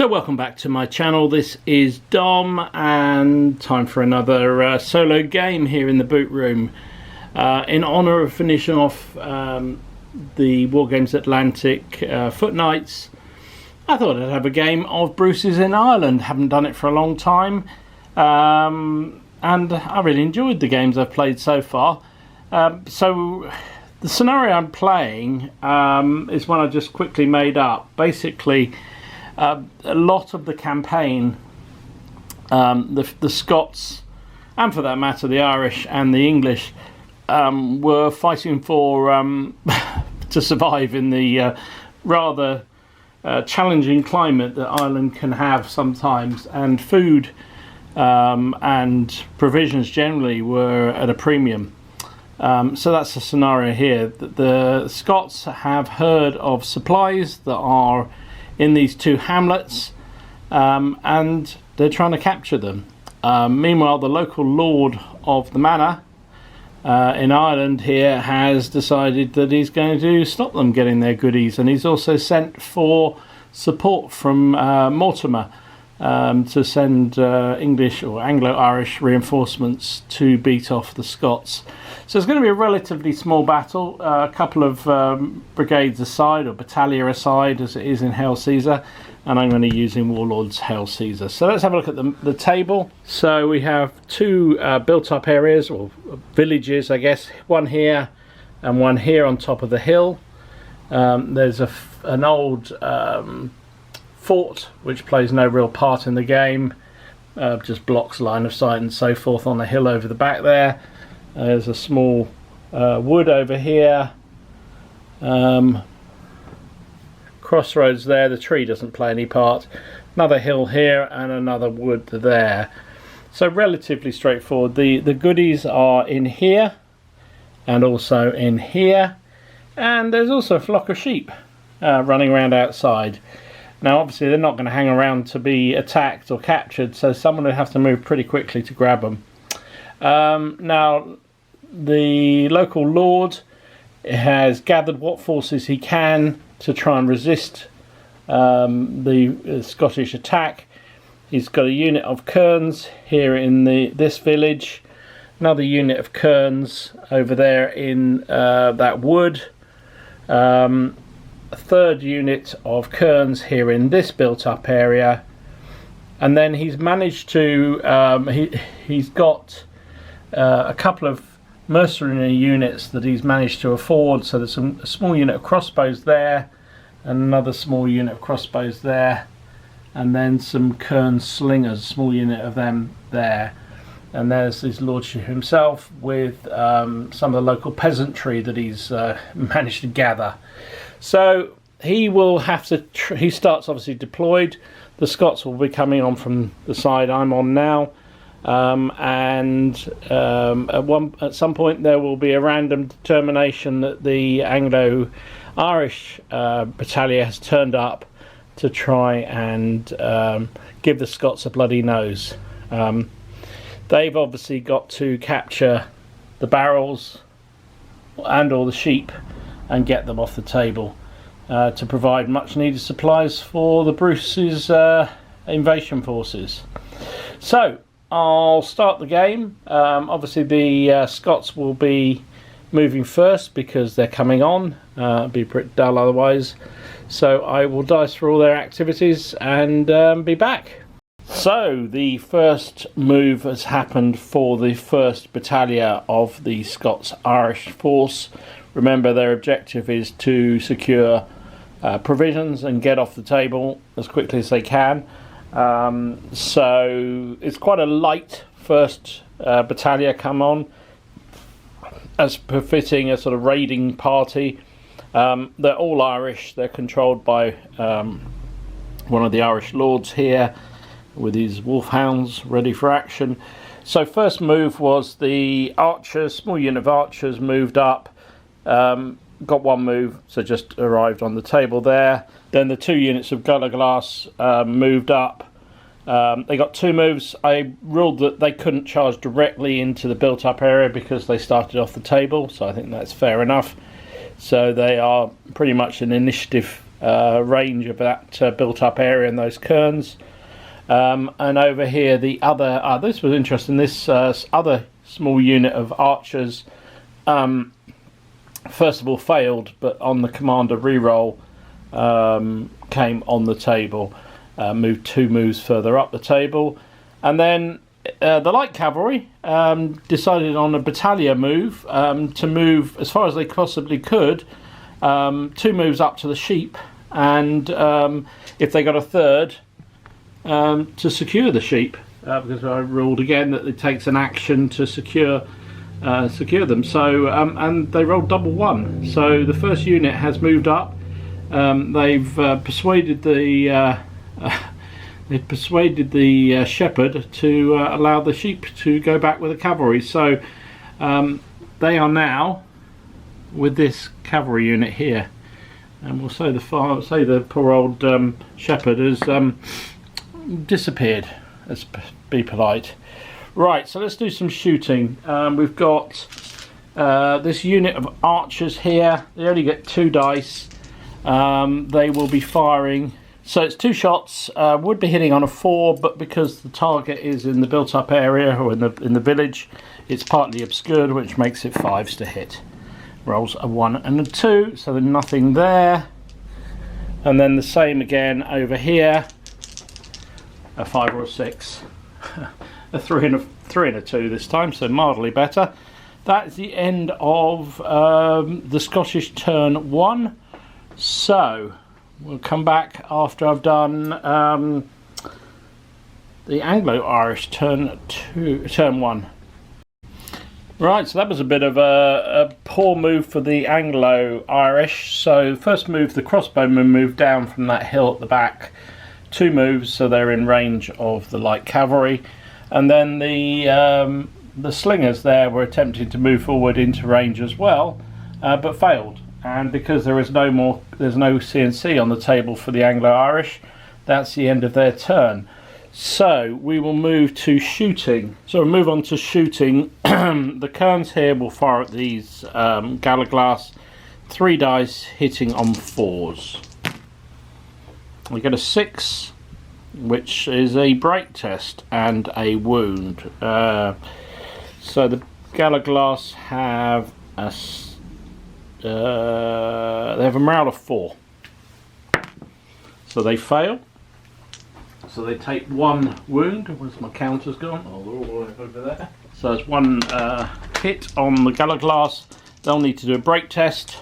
So welcome back to my channel. This is Dom and time for another solo game here in the boot room. In honour of finishing off the Wargames Atlantic Foot Nights, I thought I'd have a game of Bruce's in Ireland. Haven't done it for a long time, and I really enjoyed the games I've played so far. So the scenario I'm playing is one I just quickly made up. Basically, a lot of the campaign, the Scots, and for that matter the Irish and the English, were fighting for to survive in the rather challenging climate that Ireland can have sometimes, and food and provisions generally were at a premium. So that's the scenario here. The Scots have heard of supplies that are in these two hamlets, and they're trying to capture them. Meanwhile, the local lord of the manor in Ireland here has decided that he's going to stop them getting their goodies, and he's also sent for support from Mortimer to send English or Anglo-Irish reinforcements to beat off the Scots. So it's going to be a relatively small battle, a couple of brigades aside, or battalion aside, as it is in Hail Caesar, and I'm going to use in Warlord's Hail Caesar. So let's have a look at the table. So we have two built-up areas, or villages, I guess, one here and one here on top of the hill. There's an old fort, which plays no real part in the game, just blocks line of sight and so forth on the hill over the back there. There's a small wood over here, crossroads there, the tree doesn't play any part, another hill here and another wood there. So relatively straightforward. The goodies are in here and also in here, and there's also a flock of sheep running around outside. Now obviously they're not going to hang around to be attacked or captured, so someone would have to move pretty quickly to grab them. Now the local lord has gathered what forces he can to try and resist the Scottish attack. He's got a unit of kerns here in this village, another unit of kerns over there in that wood, a third unit of kerns here in this built up area, and then he's managed to he's got a couple of mercenary units that he's managed to afford. So there's a small unit of crossbows there and another small unit of crossbows there, and then some kern slingers, small unit of them there, and there's his lordship himself with some of the local peasantry that he's managed to gather. So he will have to he starts obviously deployed. The Scots will be coming on from the side I'm on now, and at some point there will be a random determination that the Anglo-Irish battalion has turned up to try and give the Scots a bloody nose. They've obviously got to capture the barrels and all the sheep and get them off the table to provide much needed supplies for the Bruce's invasion forces. So I'll start the game. Obviously the Scots will be moving first because they're coming on. It'd be pretty dull otherwise. So I will dice through all their activities and be back. So the first move has happened for the 1st Battalion of the Scots-Irish force. Remember, their objective is to secure provisions and get off the table as quickly as they can. So it's quite a light 1st Battalion come on, as befitting a sort of raiding party. They're all Irish. They're controlled by one of the Irish lords here with his wolfhounds ready for action. So first move was the archers, small unit of archers moved up, got one move, so just arrived on the table there. Then the 2 units of gutter glass moved up. They got 2 moves. I ruled that they couldn't charge directly into the built up area because they started off the table, so I think that's fair enough. So they are pretty much an initiative range of that built up area and those cairns. And over here the other, this was interesting, this other small unit of archers first of all failed, but on the commander reroll came on the table, moved 2 moves further up the table, and then the light cavalry decided on a battalion move to move as far as they possibly could, 2 moves up to the sheep, and if they got a third, to secure the sheep, because I ruled again that it takes an action to secure them. So and they rolled double 1. So the first unit has moved up. They've persuaded the shepherd to allow the sheep to go back with the cavalry. So they are now with this cavalry unit here, and we'll say the poor old shepherd has disappeared. Let's be polite. Right, so let's do some shooting. We've got this unit of archers here. They only get 2 dice. They will be firing, so it's 2 shots. Would be hitting on a 4, but because the target is in the built-up area or in the village, it's partly obscured, which makes it 5s to hit. Rolls a 1 and a 2, so there's nothing there. And then the same again over here. A 5 or a 6. A 3 and a 2 this time, so mildly better. That's the end of the Scottish turn 1. So we'll come back after I've done the Anglo-Irish turn 1. Right, so that was a bit of a poor move for the Anglo-Irish. So first move, the crossbowmen moved down from that hill at the back, 2 moves, so they're in range of the light cavalry, and then the slingers there were attempting to move forward into range as well, but failed. And because there's no CNC on the table for the Anglo-Irish, that's the end of their turn. So we will move to shooting. So we'll move on to shooting. The cairns here will fire at these Galaglass, 3 dice hitting on 4s. We get a 6, which is a break test and a wound. So the Galaglass have they have a morale of 4, so they fail. So they take 1 wound. Where's my counters gone? Oh, they're all the way over there. So it's 1 hit on the Galaglass. They'll need to do a break test.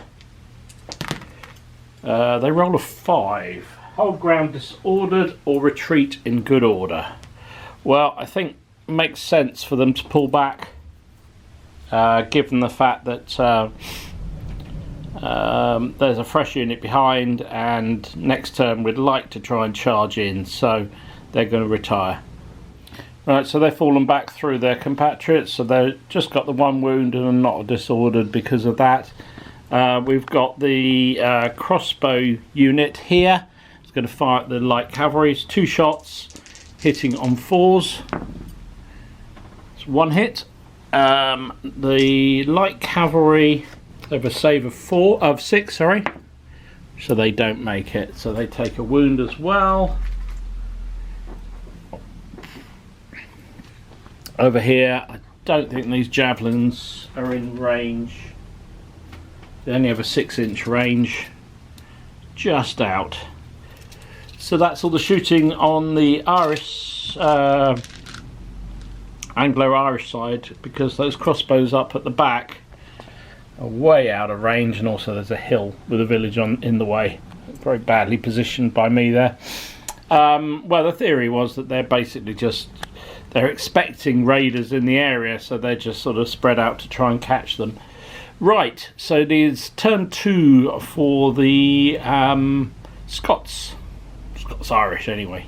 They roll a 5. Hold ground disordered or retreat in good order. Well, I think it makes sense for them to pull back, given the fact that there's a fresh unit behind, and next turn we'd like to try and charge in, so they're going to retire. Right, so they've fallen back through their compatriots, so they've just got the 1 wound and are not disordered because of that. We've got the crossbow unit here. It's going to fire at the light cavalry. It's 2 shots hitting on 4s. It's 1 hit. The light cavalry have a save of 6, sorry, so they don't make it, so they take a wound as well. Over here, I don't think these javelins are in range. They only have a 6-inch range, just out. So that's all the shooting on the Irish, Anglo-Irish side, because those crossbows up at the back are way out of range, and also there's a hill with a village in the way. Very badly positioned by me there. Well, the theory was that they're basically they're expecting raiders in the area, so they're just sort of spread out to try and catch them. Right, so it is turn 2 for the Scots-Irish anyway.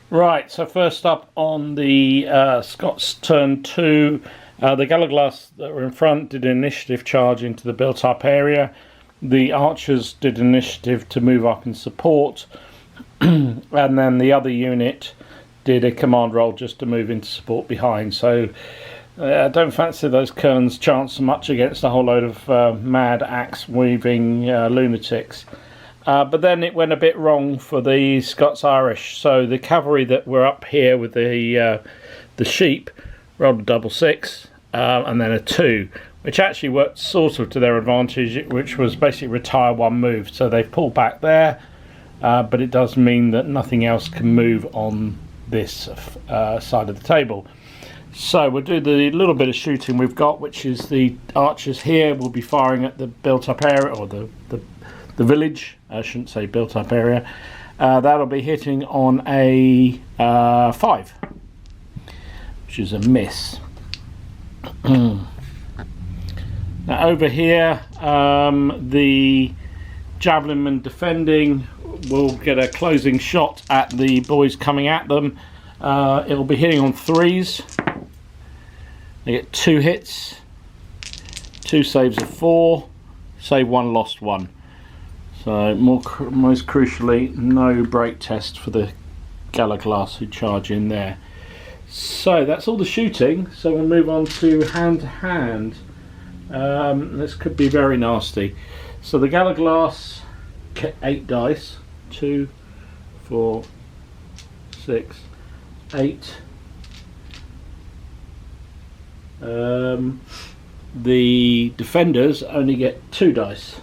Right, so first up on the Scots turn 2, the Galaglass that were in front did an initiative charge into the built-up area. The archers did initiative to move up and support, and then the other unit did a command roll just to move into support behind. So I don't fancy those cairns chance much against a whole load of mad axe-waving lunatics. But then it went a bit wrong for the Scots-Irish. So the cavalry that were up here with the sheep rolled a double 6 and then a 2, which actually worked sort of to their advantage, which was basically retire 1 move. So they've pulled back there, but it does mean that nothing else can move on this side of the table. So we'll do the little bit of shooting we've got, which is the archers here will be firing at the built-up area, or the village. I shouldn't say built-up area. That'll be hitting on a 5, which is a miss. Now over here, the javelinmen defending will get a closing shot at the boys coming at them. It'll be hitting on 3s. They get 2 hits, 2 saves of 4, save 1, lost 1. So most crucially, no break test for the Galaglass who charge in there. So that's all the shooting. So we'll move on to hand to hand. This could be very nasty. So the Galaglass get 8 dice. 2, 4, 6, 8. The defenders only get 2 dice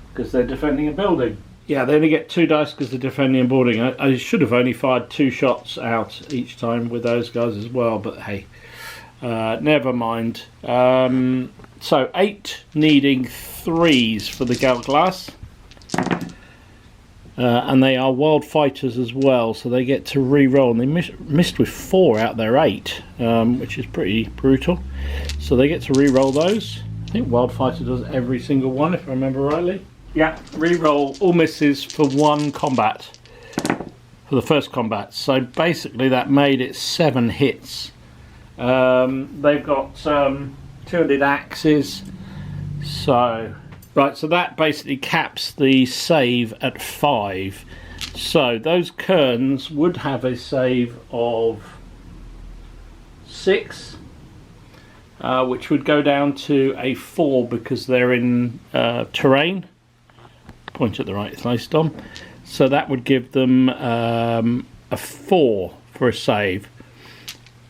because they're defending a building. Yeah, they only get 2 dice because they're defending a building. I should have only fired 2 shots out each time with those guys as well, but hey, never mind. So 8 needing 3s for the Galaglass. And they are wild fighters as well, so they get to re-roll, and they missed with 4 out their 8, which is pretty brutal. So they get to re-roll those. I think wild fighter does every single one, if I remember rightly. Yeah, re-roll all misses for 1 combat, for the first combat. So basically that made it 7 hits. They've got 200 axes, so... Right, so that basically caps the save at 5. So those kerns would have a save of 6, which would go down to a 4 because they're in terrain. Point at the right place, Dom. So that would give them a 4 for a save.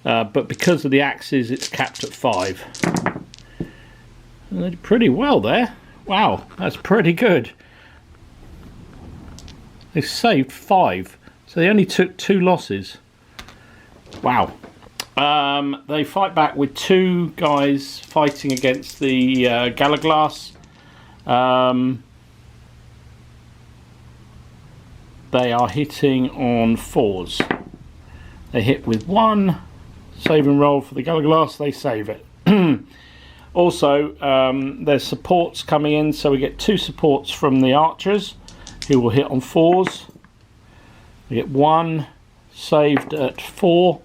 But because of the axes, it's capped at 5. And they did pretty well there. Wow, that's pretty good. They saved 5, so they only took 2 losses. Wow. They fight back with 2 guys fighting against the Galaglass. They are hitting on 4s. They hit with 1, save and roll for the Galaglass, they save it. Also, there's supports coming in, so we get 2 supports from the archers who will hit on 4s. We get 1 saved at 4,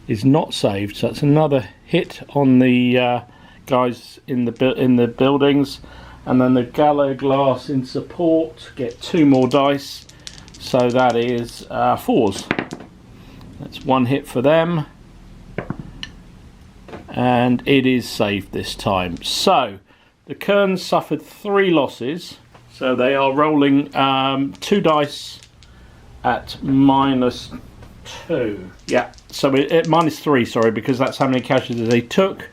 is not saved, so that's another hit on the guys in the buildings. And then the Galaglass in support get 2 more dice, so that is 4s. That's 1 hit for them. And it is saved this time. So the kerns suffered 3 losses, so they are rolling 2 dice at -2. Yeah, so at -3, sorry, because that's how many casualties they took.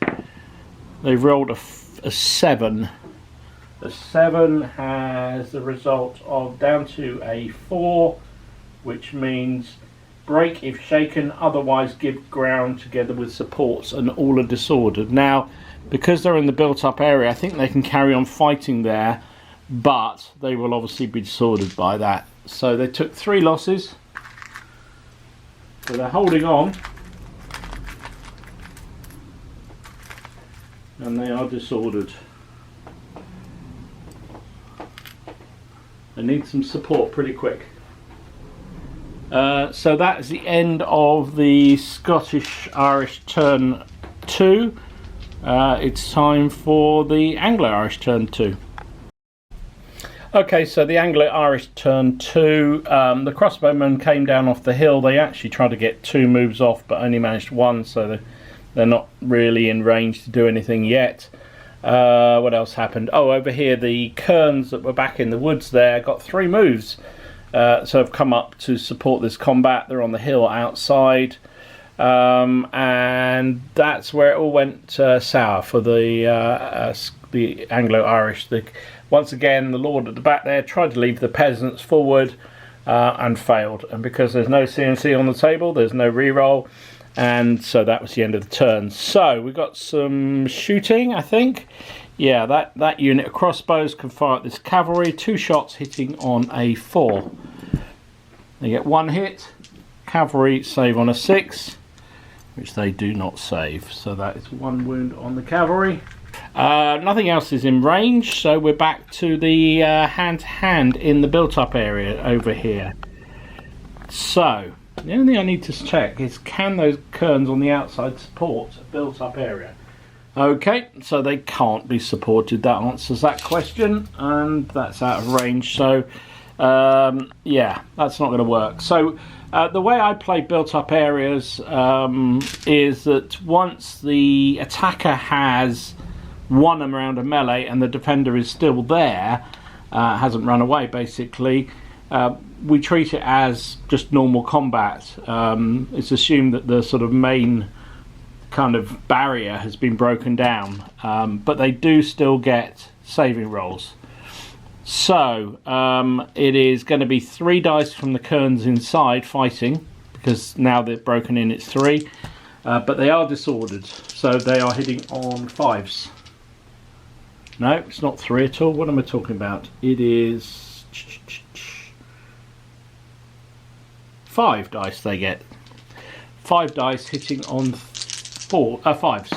They've rolled a 7. The 7 has the result of down to a 4, which means break if shaken, otherwise give ground together with supports, and all are disordered. Now, because they're in the built-up area, I think they can carry on fighting there, but they will obviously be disordered by that. So they took 3 losses, so they're holding on, and they are disordered. They need some support pretty quick. So that is the end of the Scottish-Irish turn 2. It's time for the Anglo-Irish turn 2. Okay, so the Anglo-Irish turn 2. The crossbowmen came down off the hill. They actually tried to get 2 moves off, but only managed 1, so they're not really in range to do anything yet. What else happened? Oh, over here the kerns that were back in the woods there got 3 moves. So have come up to support this combat. They're on the hill outside. And that's where it all went sour for the Anglo-Irish. Once again, the lord at the back there tried to leave the peasants forward and failed. And because there's no CNC on the table, there's no reroll, and so that was the end of the turn. So we got some shooting, I think. Yeah, that unit of crossbows can fire at this cavalry. 2 shots hitting on a 4. They get 1 hit. Cavalry save on a 6, which they do not save. So that is 1 wound on the cavalry. Nothing else is in range, so we're back to the hand-to-hand in the built-up area over here. So the only thing I need to check is, can those kerns on the outside support a built-up area? Okay, so they can't be supported. That answers that question, and that's out of range. So yeah, that's not going to work. So the way I play built-up areas is that once the attacker has won them around a melee and the defender is still there, hasn't run away basically, we treat it as just normal combat. It's assumed that the sort of main kind of barrier has been broken down, but they do still get saving rolls. So it is going to be 3 dice from the kerns inside fighting, because now they're broken in, it's 3, but they are disordered, so they are hitting on 5s. No, it's not 3 at all. What am I talking about? It is 5 dice they get. 5 dice hitting on 5s.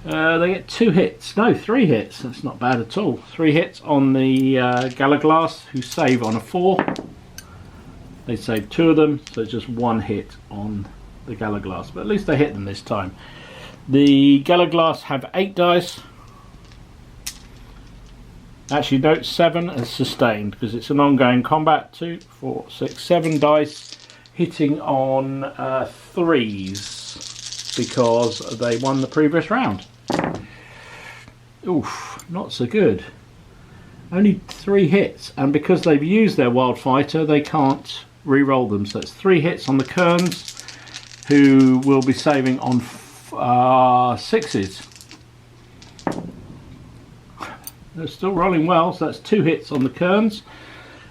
They get 2 hits. No, 3 hits. That's not bad at all. 3 hits on the Galaglass, who save on a 4. They save 2 of them, so it's just 1 hit on the Galaglass. But at least they hit them this time. The Galaglass have 8 dice. Actually, note 7 as sustained, because it's an ongoing combat. 2, 4, 6, 7 dice hitting on 3s, because they won the previous round. Oof, not so good. Only 3 hits, and because they've used their wild fighter, they can't re-roll them. So it's 3 hits on the kerns, who will be saving on 6s. They're still rolling well, so that's 2 hits on the kerns.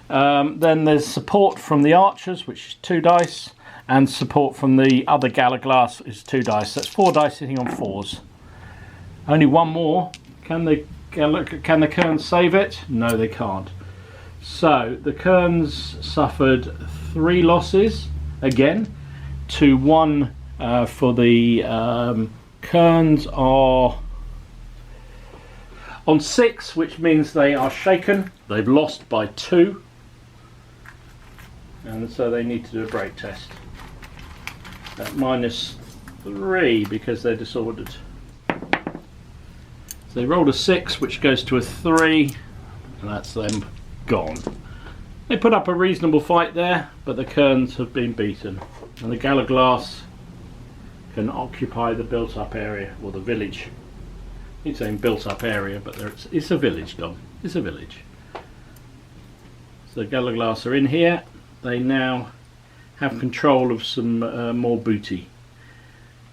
Then there's support from the archers, which is 2 dice, and support from the other Galaglass is 2 dice. That's 4 dice hitting on 4s. Only 1 more. Can the kerns save it? No, they can't. So the kerns suffered 3 losses again. 2-1 for the kerns are on 6, which means they are shaken. They've lost by 2, and so they need to do a break test at -3 because they're disordered. So they rolled a 6, which goes to a 3, and that's them gone. They put up a reasonable fight there, but the kerns have been beaten, and the Galaglass can occupy the built-up area, or the village. It's saying built-up area, but it's a village, Dom. It's a village. So the Galaglass are in here. They now have control of some more booty,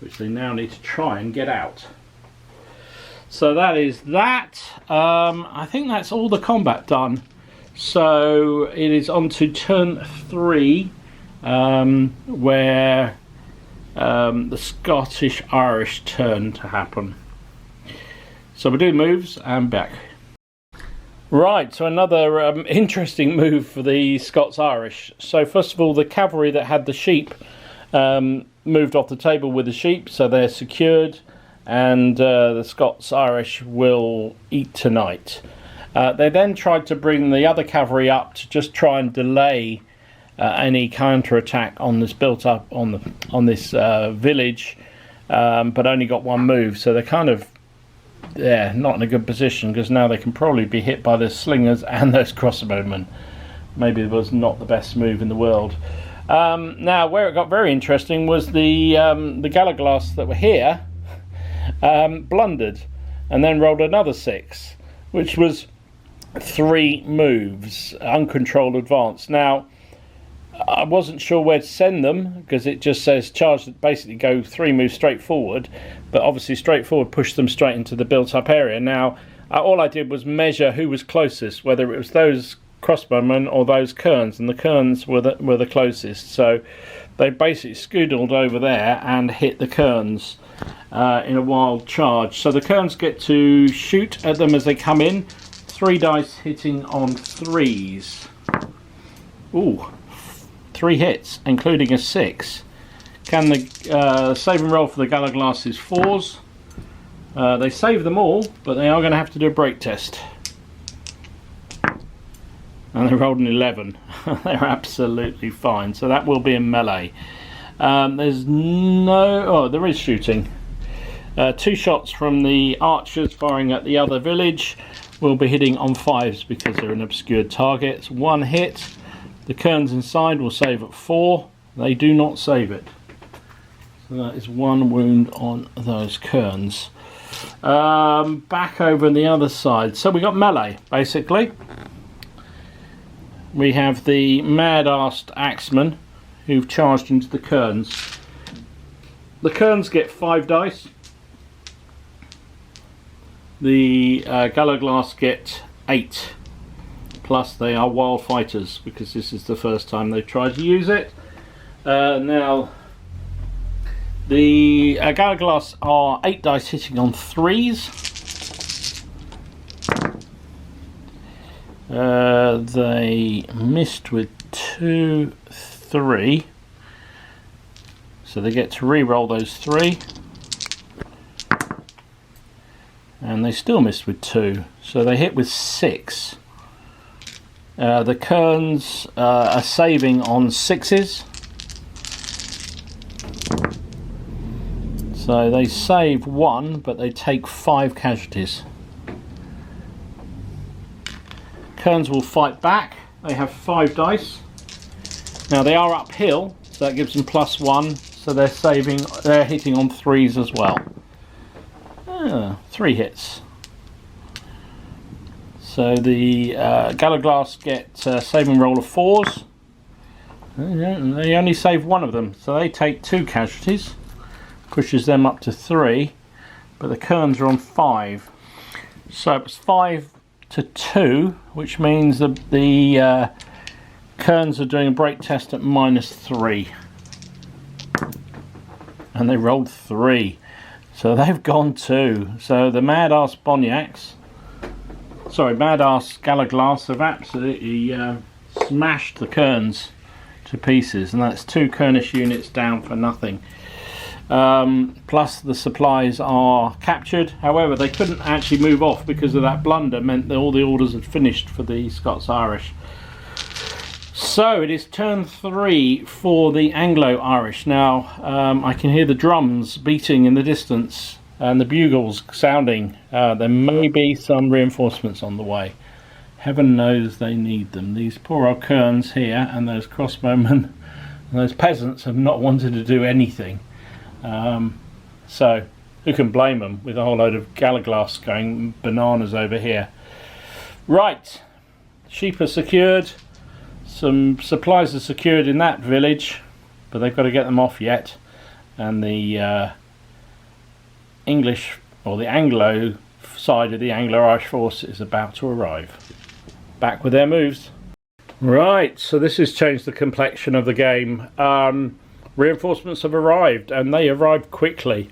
which they now need to try and get out. So that is that. I think that's all the combat done. So it is on to turn 3, where the Scottish-Irish turn to happen. So we'll do moves and back. Right, so another interesting move for the Scots-Irish. So first of all, the cavalry that had the sheep moved off the table with the sheep, so they're secured, and the Scots-Irish will eat tonight. They then tried to bring the other cavalry up to just try and delay any counter-attack on this built-up on this village, but only got 1 move, so they're kind of not in a good position, because now they can probably be hit by the slingers and those crossbowmen. Maybe it was not the best move in the world. Now, where it got very interesting was the Galaglass that were here blundered. and then rolled another 6, which was 3 moves, uncontrolled advance. Now, I wasn't sure where to send them because it just says charge, basically go 3 moves straight forward, but obviously straight forward pushed them straight into the built up area. Now, all I did was measure who was closest, whether it was those crossbowmen or those kerns, and the kerns were the closest. So they basically scoodled over there and hit the kerns in a wild charge. So the kerns get to shoot at them as they come in. 3 dice hitting on 3s. Ooh, 3 hits, including a 6. Can the save and roll for the Galaglass is 4s. They save them all, but they are going to have to do a break test. And they rolled an 11. They're absolutely fine. So that will be in melee. There's no... Oh, there is shooting. 2 shots from the archers firing at the other village will be hitting on 5s because they're an obscured target. It's 1 hit. The kerns inside will save at 4. They do not save it. So that is 1 wound on those kerns. Back over on the other side. So we got melee, basically. We have the mad-assed axemen who've charged into the kerns. The kerns get 5 dice. The Galaglass get 8. Plus they are wild fighters because this is the first time they've tried to use it. Now the Galaglass are 8 dice hitting on 3s. They missed with 2, 3. So they get to re-roll those 3. And they still missed with 2. So they hit with 6. The kerns are saving on 6s. So they save 1, but they take 5 casualties. Kerns will fight back. They have 5 dice. Now they are uphill, so that gives them +1. So they're hitting on 3s as well. 3 hits. So the Galaglass get saving roll of 4s. They only save 1 of them, so they take 2 casualties. Pushes them up to 3, but the kerns are on 5. So it's 5 to 2, which means that the kerns are doing a break test at -3. And they rolled 3. So they've gone 2. So the mad-ass Boniacs, sorry, mad-ass Galaglass have absolutely smashed the kerns to pieces. And that's 2 kernish units down for nothing. Plus the supplies are captured. However, they couldn't actually move off because of that blunder, meant that all the orders had finished for the Scots-Irish. So it is turn 3 for the Anglo-Irish. Now I can hear the drums beating in the distance and the bugles sounding. There may be some reinforcements on the way. Heaven knows they need them. These poor old kerns here and those crossbowmen and those peasants have not wanted to do anything. So who can blame them with a whole load of Galaglass going bananas over here. Right, sheep are secured, some supplies are secured in that village, but they've got to get them off yet, and the English or the Anglo side of the Anglo-Irish force is about to arrive. Back with their moves. Right, so this has changed the complexion of the game. Reinforcements have arrived, and they arrived quickly.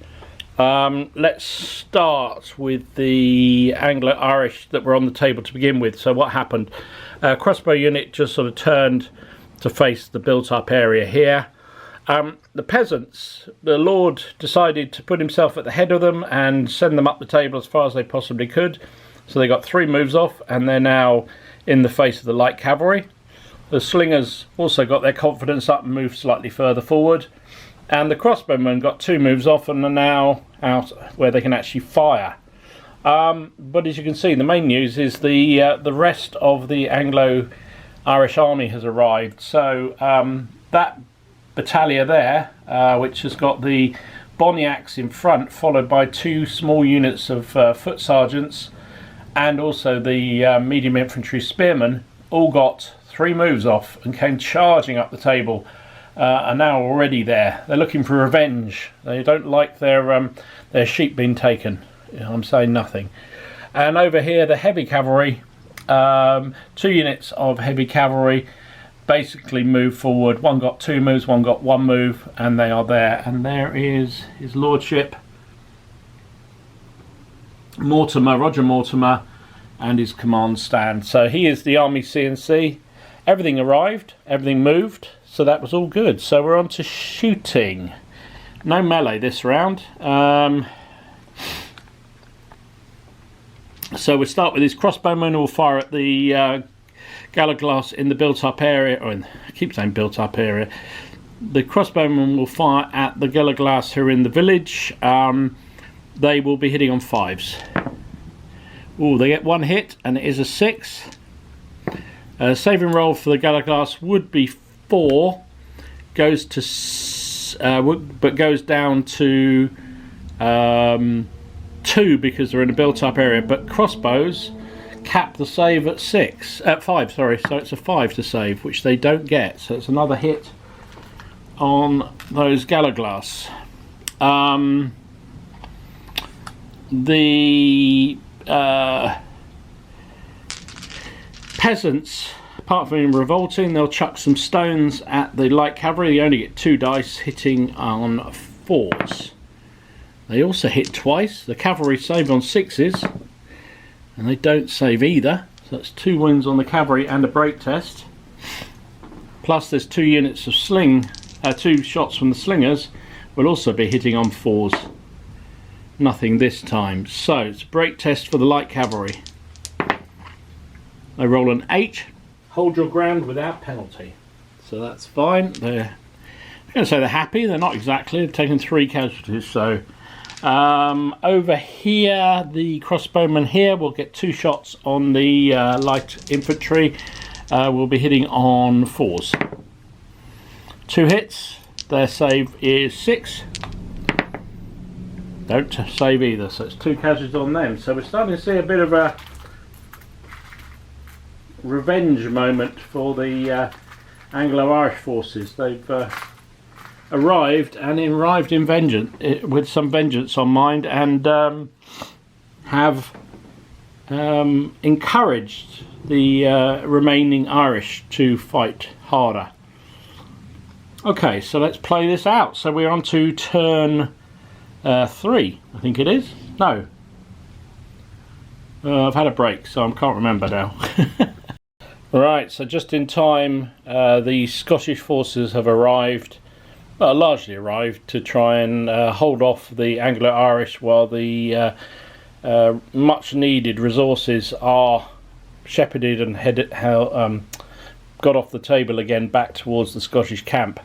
Let's start with the Anglo-Irish that were on the table to begin with. So what happened? Crossbow unit just sort of turned to face the built-up area here. The peasants, the lord decided to put himself at the head of them and send them up the table as far as they possibly could. So they got 3 moves off, and they're now in the face of the light cavalry. The slingers also got their confidence up and moved slightly further forward. And the crossbowmen got 2 moves off and are now out where they can actually fire. But as you can see, the main news is the rest of the Anglo-Irish army has arrived. So that battalion there, which has got the Boniacs in front, followed by 2 small units of foot sergeants, and also the medium infantry spearmen, all got 3 moves off and came charging up the table, are now already there. They're looking for revenge. They don't like their sheep being taken. I'm saying nothing. And over here, the heavy cavalry, 2 units of heavy cavalry basically move forward. One got 2 moves, one got 1 move, and they are there. And there is his lordship Mortimer, Roger Mortimer, and his command stand. So he is the army CNC. Everything arrived, everything moved, so that was all good. So we're on to shooting. No melee this round. So we'll start with his crossbowman who will fire at the Galaglass in the built-up area, or I keep saying built-up area. The crossbowman will fire at the Galaglass who are in the village. They will be hitting on 5s. Oh, they get 1 hit, and it is a 6. Saving roll for the Galaglass would be 4. Goes to, but goes down to 2 because they're in a built-up area. But crossbows cap the save at 5. Sorry, so it's a 5 to save, which they don't get. So it's another hit on those Galaglass. The peasants, apart from revolting, they'll chuck some stones at the light cavalry. They only get 2 dice hitting on 4s. They also hit twice. The cavalry save on 6s, and they don't save either. So that's 2 wins on the cavalry and a break test. Plus there's 2 units of 2 shots from the slingers will also be hitting on 4s. Nothing this time. So it's a break test for the light cavalry. They roll an 8. Hold your ground without penalty. So that's fine. I'm going to say they're happy. They're not exactly. They've taken 3 casualties. So over here, the crossbowman here will get 2 shots on the light infantry. We'll be hitting on 4s. 2 hits. Their save is 6. Don't save either, so it's 2 casualties on them. So we're starting to see a bit of a revenge moment for the Anglo-Irish forces. They've arrived in vengeance, with some vengeance on mind, and have encouraged the remaining Irish to fight harder. Okay, so let's play this out. So we're on to turn 3, I think it is. No. I've had a break, so I can't remember now. Right, so just in time, the Scottish forces have arrived, well, largely arrived, to try and hold off the Anglo-Irish while the much needed resources are shepherded and got off the table again back towards the Scottish camp.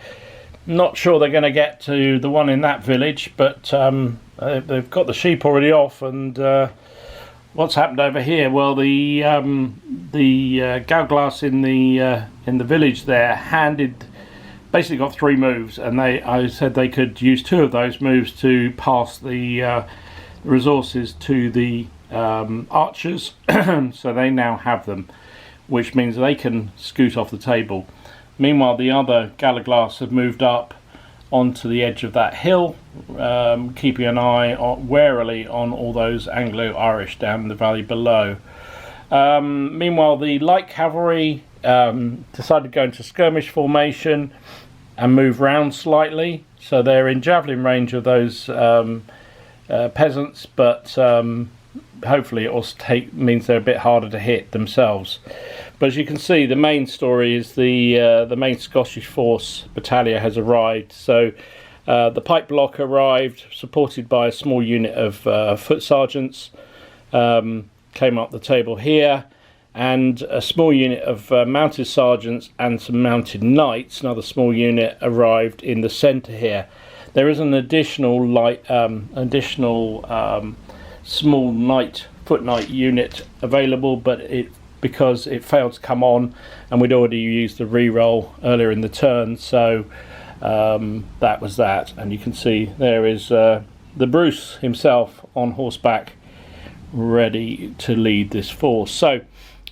Not sure they're going to get to the one in that village, but they've got the sheep already off. And what's happened over here? Well, the Galglass in the village there basically got 3 moves, and I said they could use 2 of those moves to pass the resources to the archers, so they now have them, which means they can scoot off the table. Meanwhile, the other Galaglass have moved up onto the edge of that hill, keeping an eye warily on all those Anglo-Irish down the valley below. Meanwhile, the light cavalry decided to go into skirmish formation and move round slightly, so they're in javelin range of those peasants, but hopefully it also means they're a bit harder to hit themselves. But as you can see, the main story is the main Scottish force battalion has arrived. So the pipe block arrived, supported by a small unit of foot sergeants, came up the table here, and a small unit of mounted sergeants and some mounted knights, another small unit, arrived in the centre here. There is an additional small foot knight unit available, but because it failed to come on and we'd already used the re-roll earlier in the turn, so that was that. And you can see there is the Bruce himself on horseback, ready to lead this force. So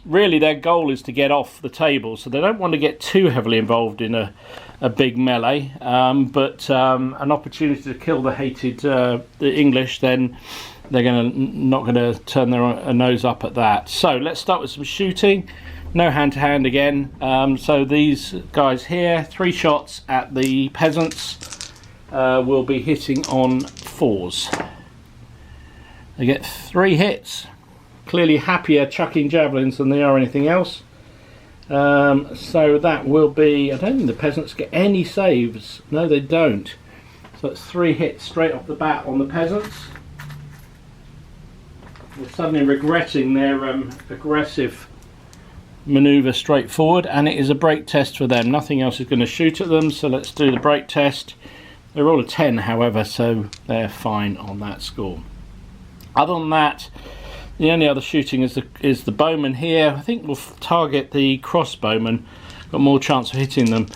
really their goal is to get off the table, so they don't want to get too heavily involved in a big melee, but an opportunity to kill the hated the English, then they're not going to turn their nose up at that. So let's start with some shooting. No hand to hand again. So these guys here, 3 shots at the peasants, will be hitting on 4s. They get 3 hits. Clearly happier chucking javelins than they are anything else. So that will be, I don't think the peasants get any saves. No, they don't. So it's 3 hits straight off the bat on the peasants. They're suddenly regretting their aggressive manoeuvre straight forward, and it is a break test for them. Nothing else is going to shoot at them, so let's do the break test. They roll a 10, however, so they're fine on that score. Other than that, the only other shooting is the bowman here. I think we'll target the crossbowmen. Got more chance of hitting them,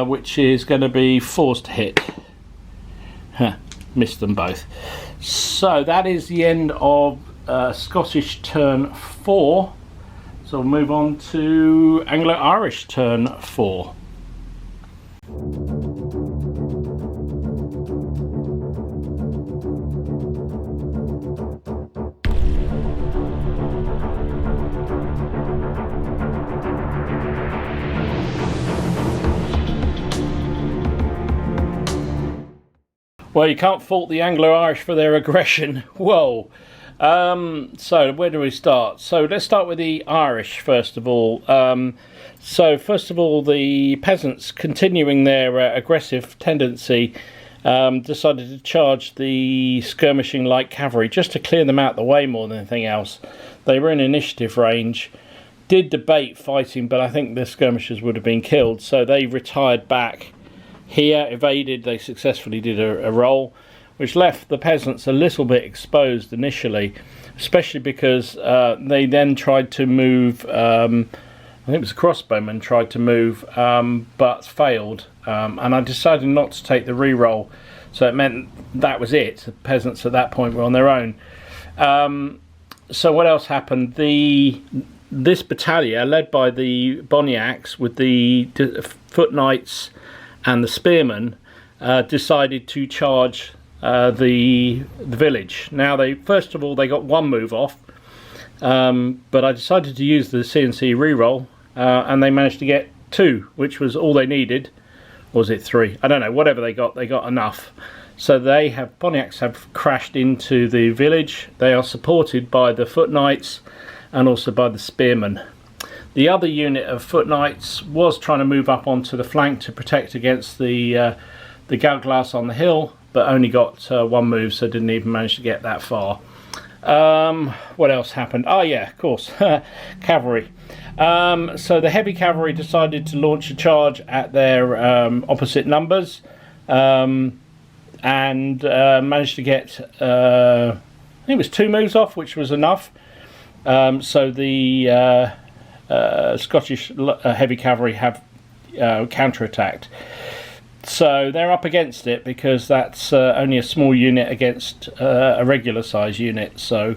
which is going to be 4s to hit. Missed them both. So that is the end of Scottish turn 4. So we'll move on to Anglo-Irish turn 4. Well, you can't fault the Anglo-Irish for their aggression. Whoa. So where do we start? So let's start with the Irish first of all. So first of all, the peasants, continuing their aggressive tendency, decided to charge the skirmishing light cavalry just to clear them out the way more than anything else. They were in initiative range, did debate fighting, but I think the skirmishers would have been killed, so they retired back here, evaded. They successfully did a roll, which left the peasants a little bit exposed initially, especially because they then tried to move, I think it was the crossbowmen tried to move, but failed, and I decided not to take the re-roll, so it meant that was it. The peasants at that point were on their own. So what else happened? This battalion, led by the Boniacs with the foot knights and the spearmen, decided to charge the village. Now, first of all they got 1 move off, but I decided to use the CNC reroll, and they managed to get 2, which was all they needed. Or was it 3? I don't know. Whatever they got enough. So Boniacs have crashed into the village. They are supported by the foot knights and also by the spearmen. The other unit of foot knights was trying to move up onto the flank to protect against the Galglas on the hill, but only got 1 move, so didn't even manage to get that far. What else happened? Oh yeah, of course, cavalry. So the heavy cavalry decided to launch a charge at their opposite numbers, and managed to get, I think it was 2 moves off, which was enough. So the Scottish heavy cavalry have counterattacked. So they're up against it because that's only a small unit against a regular size unit, so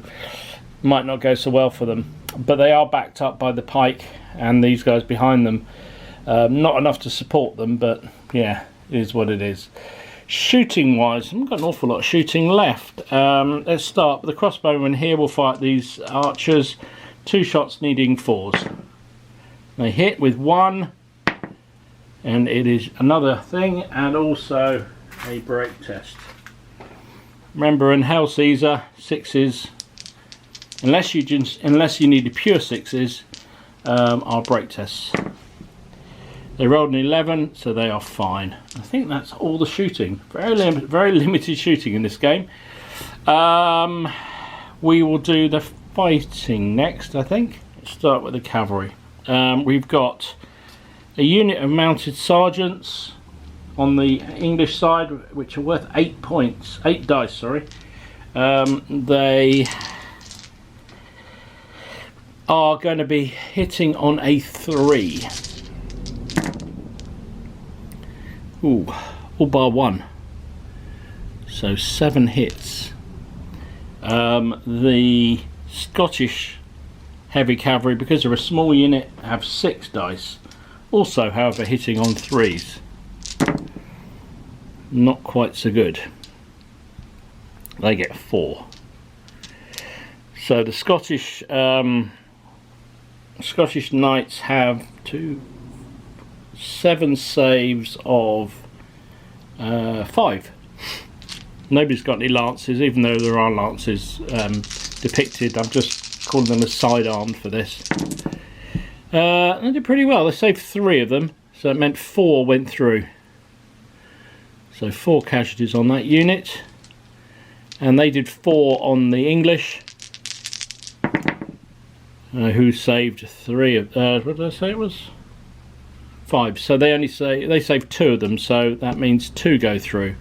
might not go so well for them. But they are backed up by the pike and these guys behind them. Not enough to support them, but yeah, it is what it is. Shooting wise, I haven't got an awful lot of shooting left. Let's start with the crossbowmen here. Will fight these archers. 2 shots needing 4s. They hit with 1, and it is another thing, and also a break test. Remember, in Hail Caesar, 6s, unless you need the pure 6s, are break tests. They rolled an 11, so they are fine. I think that's all the shooting. Very limited shooting in this game. We will do the fighting next, I think. Let's start with the cavalry. We've got a unit of mounted sergeants on the English side, which are worth 8 dice, sorry. They are going to be hitting on a 3. Ooh, all bar one. So 7 hits. The Scottish heavy cavalry, because they're a small unit, have 6 dice. Also, however, hitting on 3s. Not quite so good. They get 4. So the Scottish knights have 7 saves of 5. Nobody's got any lances, even though there are lances depicted. I'm just calling them as sidearmed for this. They did pretty well. They saved 3 of them, so it meant 4 went through. So 4 casualties on that unit, and they did 4 on the English, who saved 3 of. What did I say it was? 5. So they saved 2 of them. So that means 2 go through.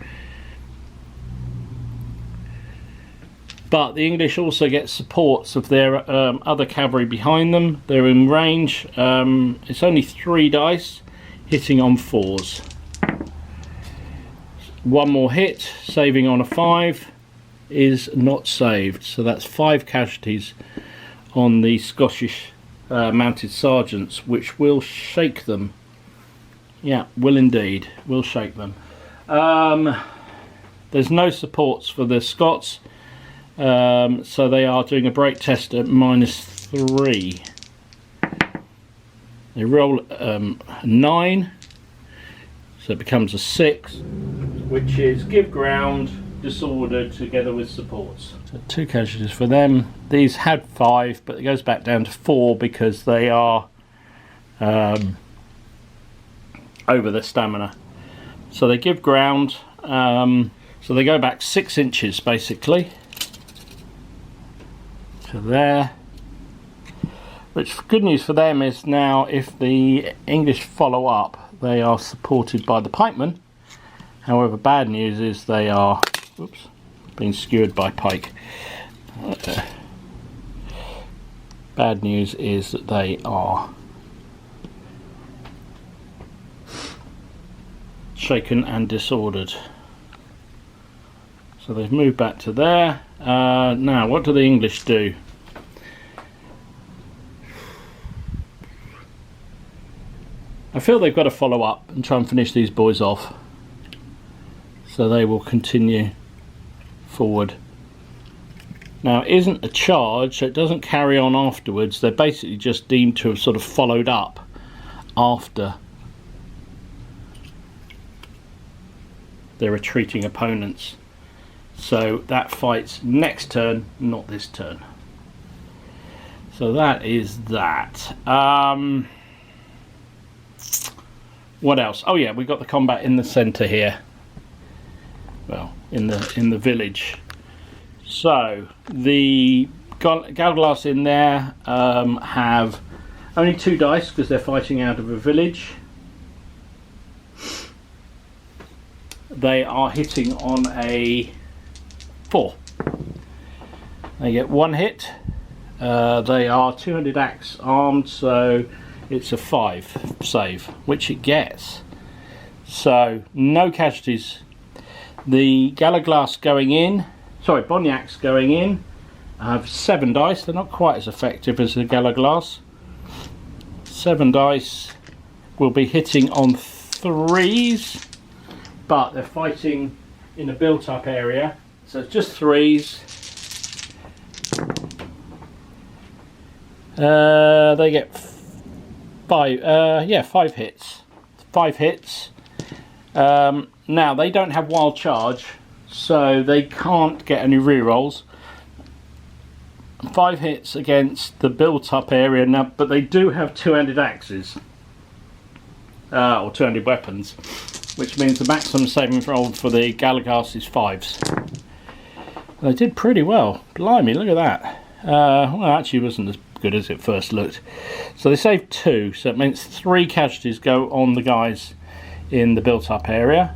But the English also get supports of their other cavalry behind them. They're in range. It's only 3 dice, hitting on 4s. 1 more hit, saving on a 5, is not saved. So that's 5 casualties on the Scottish mounted sergeants, which will shake them. Yeah, will indeed. Will shake them. There's no supports for the Scots. So they are doing a break test at -3. They roll 9, so it becomes a 6, which is give ground, disordered, together with supports. So 2 casualties for them. These had 5, but it goes back down to 4 because they are over their stamina. So they give ground, so they go back 6 inches basically. To there, which good news for them is now if the English follow up, they are supported by the pikemen. However, bad news is they are being skewered by pike. Bad news is that they are shaken and disordered. So they've moved back to there. Now, what do the English do? I feel they've got to follow up and try and finish these boys off. So they will continue forward. Now, it isn't a charge, so it doesn't carry on afterwards. They're basically just deemed to have sort of followed up after their retreating opponents. So that fight's next turn, not this turn. So that is that. What else? Oh yeah, we got the combat in the centre here. Well, in the village. So the Galglass in there have only 2 dice because they're fighting out of a village. They are hitting on a 4. They get 1 hit. They are 200 axe armed, so it's a 5 save, which it gets. So no casualties. The Galaglass going in, sorry, Boniacs going in, have 7 dice. They're not quite as effective as the Galaglass. 7 dice will be hitting on 3s, but they're fighting in a built-up area. So it's just 3s. They get 5 hits. 5 hits. Now they don't have wild charge, so they can't get any rerolls. 5 hits against the built-up area now, but they do have 2-handed axes, or 2-handed weapons, which means the maximum saving throw for the Galaglass is 5s. They did pretty well. Blimey, look at that. Well, actually, it wasn't as good as it first looked. So they saved 2, so it means 3 casualties go on the guys in the built-up area.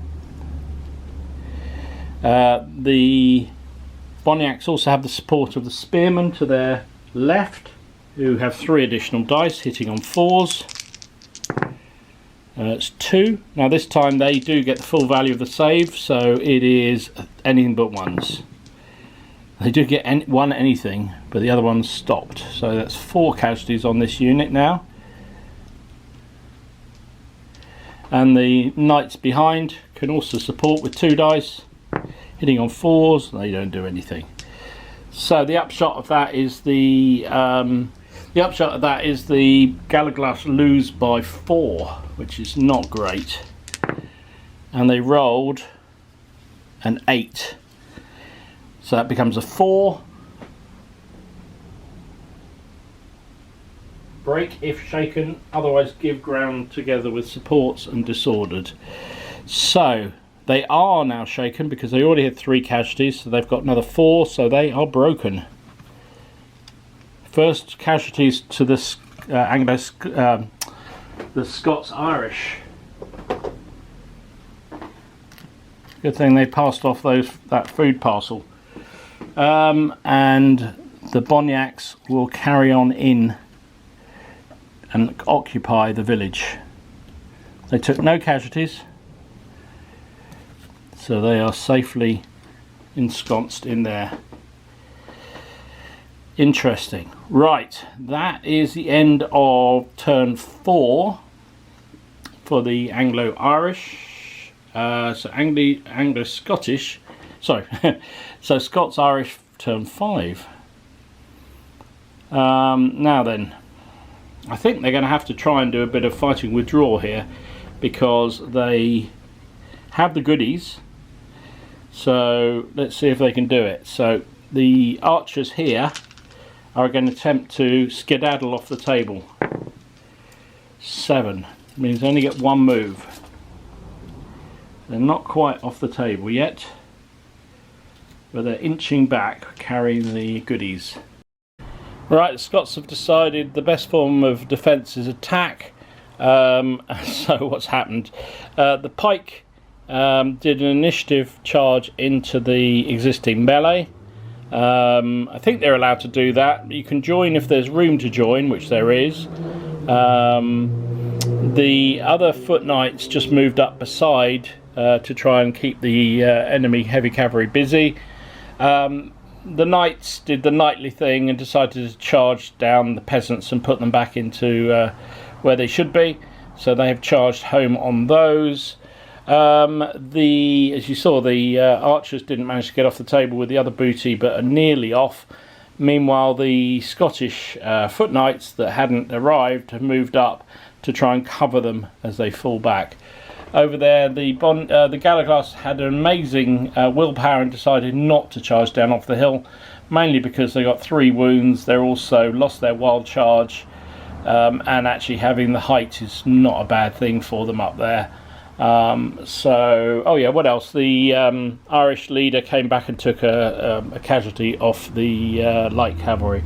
The Boniacs also have the support of the spearmen to their left, who have 3 additional dice, hitting on 4s. It's 2. Now this time they do get the full value of the save, so it is anything but 1s. They do get one anything, but the other one's stopped. So that's 4 casualties on this unit now. And the knights behind can also support with 2 dice, hitting on 4s. They don't do anything. So the upshot of that is the Galaglass lose by 4, which is not great. And they rolled an 8, so that becomes a 4. Break if shaken, otherwise give ground together with supports and disordered. So they are now shaken because they already had 3 casualties, so they've got another 4, so they are broken. First casualties to the Scots-Irish. Good thing they passed off that food parcel. And the Boniacs will carry on in and occupy the village. They took no casualties, so they are safely ensconced in there. Interesting. Right, that is the end of turn 4 for the Anglo-Irish. So Anglo-Scottish, sorry, so Scots-Irish turn 5. Now then, I think they're going to have to try and do a bit of fighting withdraw here, because they have the goodies. So let's see if they can do it. So the archers here are going to attempt to skedaddle off the table. 7 means they only get 1 move. They're not quite off the table yet, but they're inching back, carrying the goodies. Right, the Scots have decided the best form of defence is attack. So what's happened? The pike did an initiative charge into the existing melee. I think they're allowed to do that. You can join if there's room to join, which there is. The other foot knights just moved up beside to try and keep the enemy heavy cavalry busy. The knights did the knightly thing and decided to charge down the peasants and put them back into where they should be. So they have charged home on those. As you saw, the archers didn't manage to get off the table with the other booty, but are nearly off. Meanwhile, the Scottish foot knights that hadn't arrived have moved up to try and cover them as they fall back. Over there, the Galaglass had an amazing willpower and decided not to charge down off the hill, mainly because they got 3 wounds. They're also lost their wild charge, and actually having the height is not a bad thing for them up there. Oh yeah, what else? The Irish leader came back and took a casualty off the light cavalry.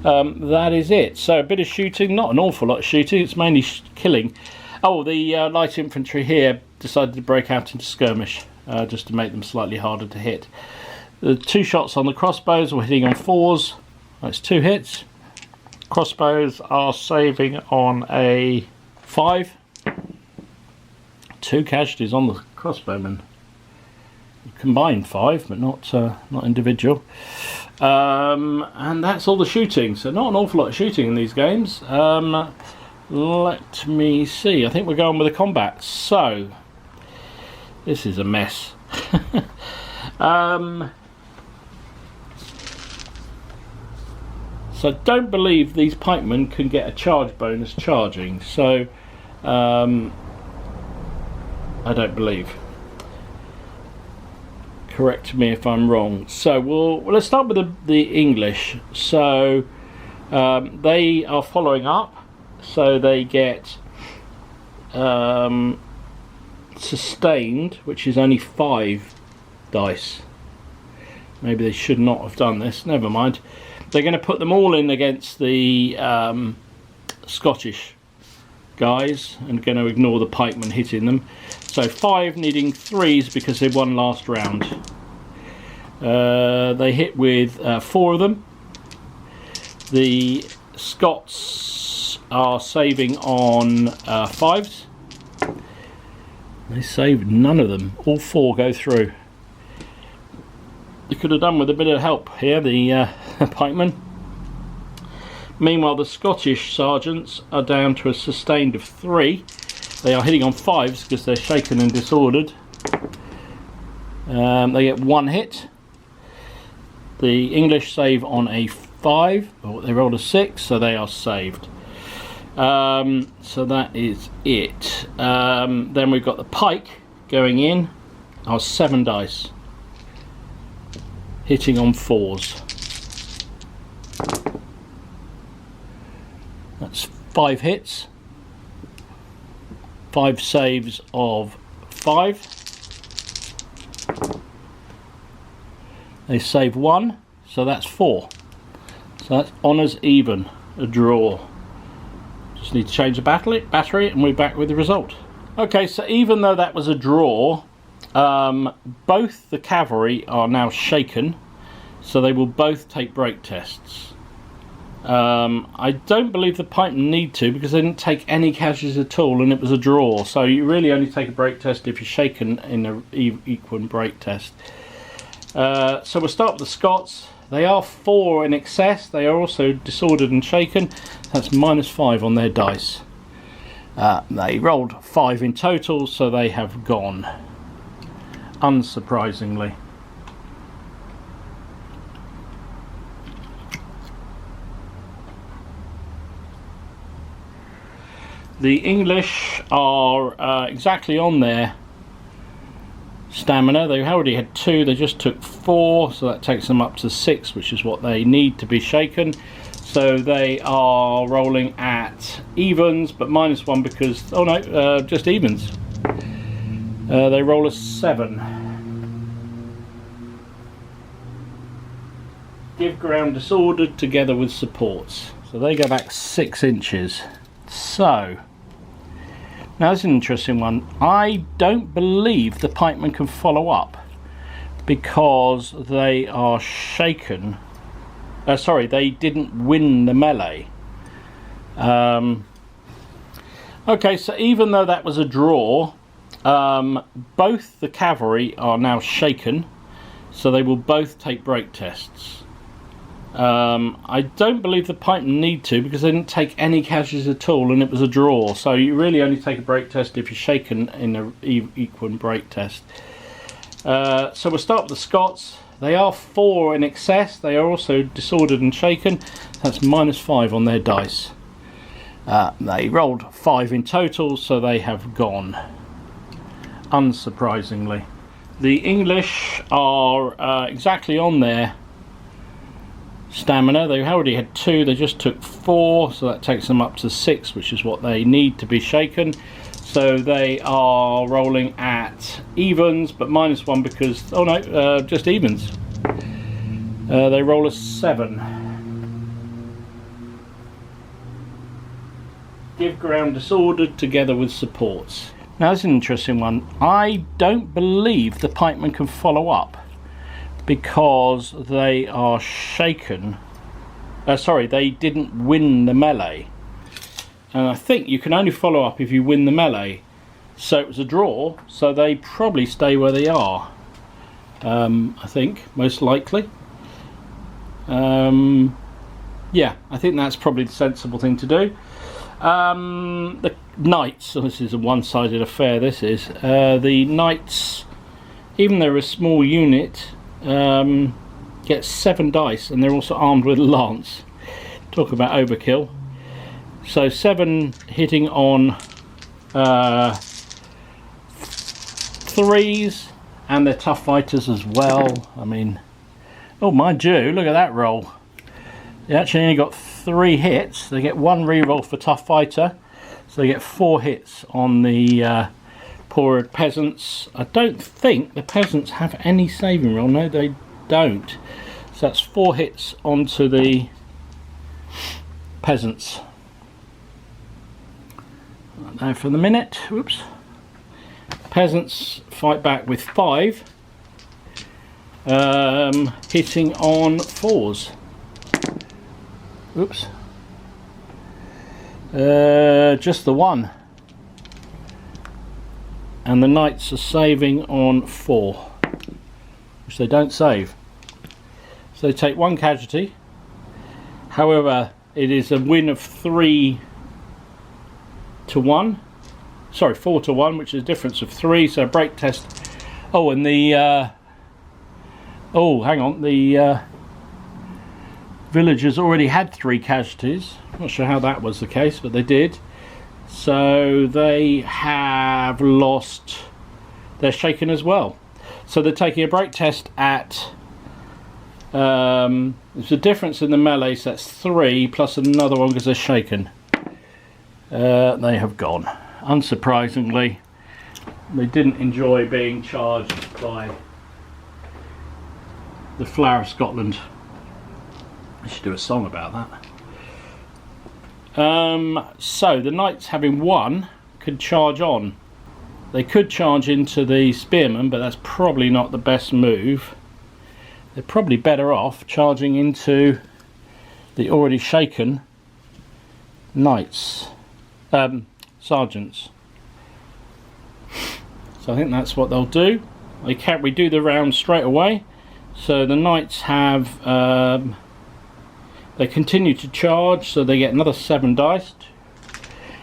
That is it. So a bit of shooting, not an awful lot of shooting, it's mainly killing. Oh, the light infantry here decided to break out into skirmish, just to make them slightly harder to hit. The 2 shots on the crossbows were hitting on 4s. That's 2 hits. Crossbows are saving on a 5. 2 casualties on the crossbowmen. Combined 5, but not individual. And that's all the shooting. So not an awful lot of shooting in these games. Let me see. I think we're going with the combat. So this is a mess. So don't believe these pikemen can get a charge bonus charging. So I don't believe. Correct me if I'm wrong. So let's start with the English. So they are following up. So they get sustained, which is only 5 dice. Maybe they should not have done this. Never mind. They're going to put them all in against the Scottish guys and going to ignore the pikemen hitting them. So 5 needing 3s because they won last round. They hit with 4 of them. The Scots are saving on 5s. They saved none of them. All 4 go through. They could have done with a bit of help here, the pikemen. Meanwhile, the Scottish sergeants are down to a sustained of 3. They are hitting on 5s because they're shaken and disordered. They get 1 hit. The English save on a 5. Oh, they rolled a 6, so they are saved. So that is it. Then we've got the pike going in. Our 7 dice. Hitting on 4s. That's 5 hits. 5 saves of 5. They save 1, so that's 4. So that's honours even, a draw. Just need to change the battery and we're back with the result. Okay, so even though that was a draw, both the cavalry are now shaken, so they will both take break tests. I don't believe the pikemen need to because they didn't take any casualties at all and it was a draw. So you really only take a break test if you're shaken in an equal break test. So we'll start with the Scots. They are 4 in excess. They are also disordered and shaken. That's -5 on their dice. They rolled 5 in total, so they have gone. Unsurprisingly. The English are exactly on their stamina. They already had 2, they just took 4, so that takes them up to 6, which is what they need to be shaken. So they are rolling at evens, but -1 because, oh no, just evens. They roll a 7. Give ground disordered together with supports. So they go back 6 inches. So now this is an interesting one. I don't believe the pikemen can follow up because they are shaken. Sorry, they didn't win the melee. Okay, so even though that was a draw, both the cavalry are now shaken, so they will both take break tests. I don't believe the pikemen need to because they didn't take any casualties at all and it was a draw. So you really only take a break test if you're shaken in an equal break test. So we'll start with the Scots. They are 4 in excess. They are also disordered and shaken. That's -5 on their dice. They rolled 5 in total, so they have gone. Unsurprisingly. The English are exactly on their stamina. They already had 2, they just took 4, so that takes them up to 6, which is what they need to be shaken. So they are rolling at evens, but -1 because, oh no, just evens. They roll a 7. Give ground disordered together with supports. Now this is an interesting one. I don't believe the pikemen can follow up because they are shaken. Sorry, they didn't win the melee. And I think you can only follow up if you win the melee. So it was a draw, so they probably stay where they are. I think, most likely. Yeah, I think that's probably the sensible thing to do. The knights, so this is a one-sided affair, this is. The knights, even though they're a small unit, get 7 dice and they're also armed with a lance. Talk about overkill. So 7 hitting on 3s, and they're tough fighters as well. I mean, oh mind you, look at that roll. They actually only got 3 hits. They get 1 reroll for tough fighter, so they get 4 hits on the poorer peasants. I don't think the peasants have any saving roll. No, they don't. So that's 4 hits onto the peasants. Now for the minute, whoops. Peasants fight back with 5, hitting on 4s. Oops. Just the 1. and the knights are saving on 4, which they don't save. So they take 1 casualty. However, it is a win of 3 to 1. Sorry, 4 to 1, which is a difference of 3. So break test. Oh, and the oh, hang on, the villagers already had 3 casualties. Not sure how that was the case, but they did. So they have lost. They're shaken as well. So they're taking a break test at. There's a difference in the melee, so that's 3 plus another one because they're shaken. They have gone. Unsurprisingly, they didn't enjoy being charged by the Flower of Scotland. I should do a song about that. So the knights, having won, could charge on. They could charge into the spearmen, but that's probably not the best move. They're probably better off charging into the already shaken knights, sergeants. So I think that's what they'll do. They can't redo the round straight away. So the knights have, they continue to charge, so they get another 7 dice,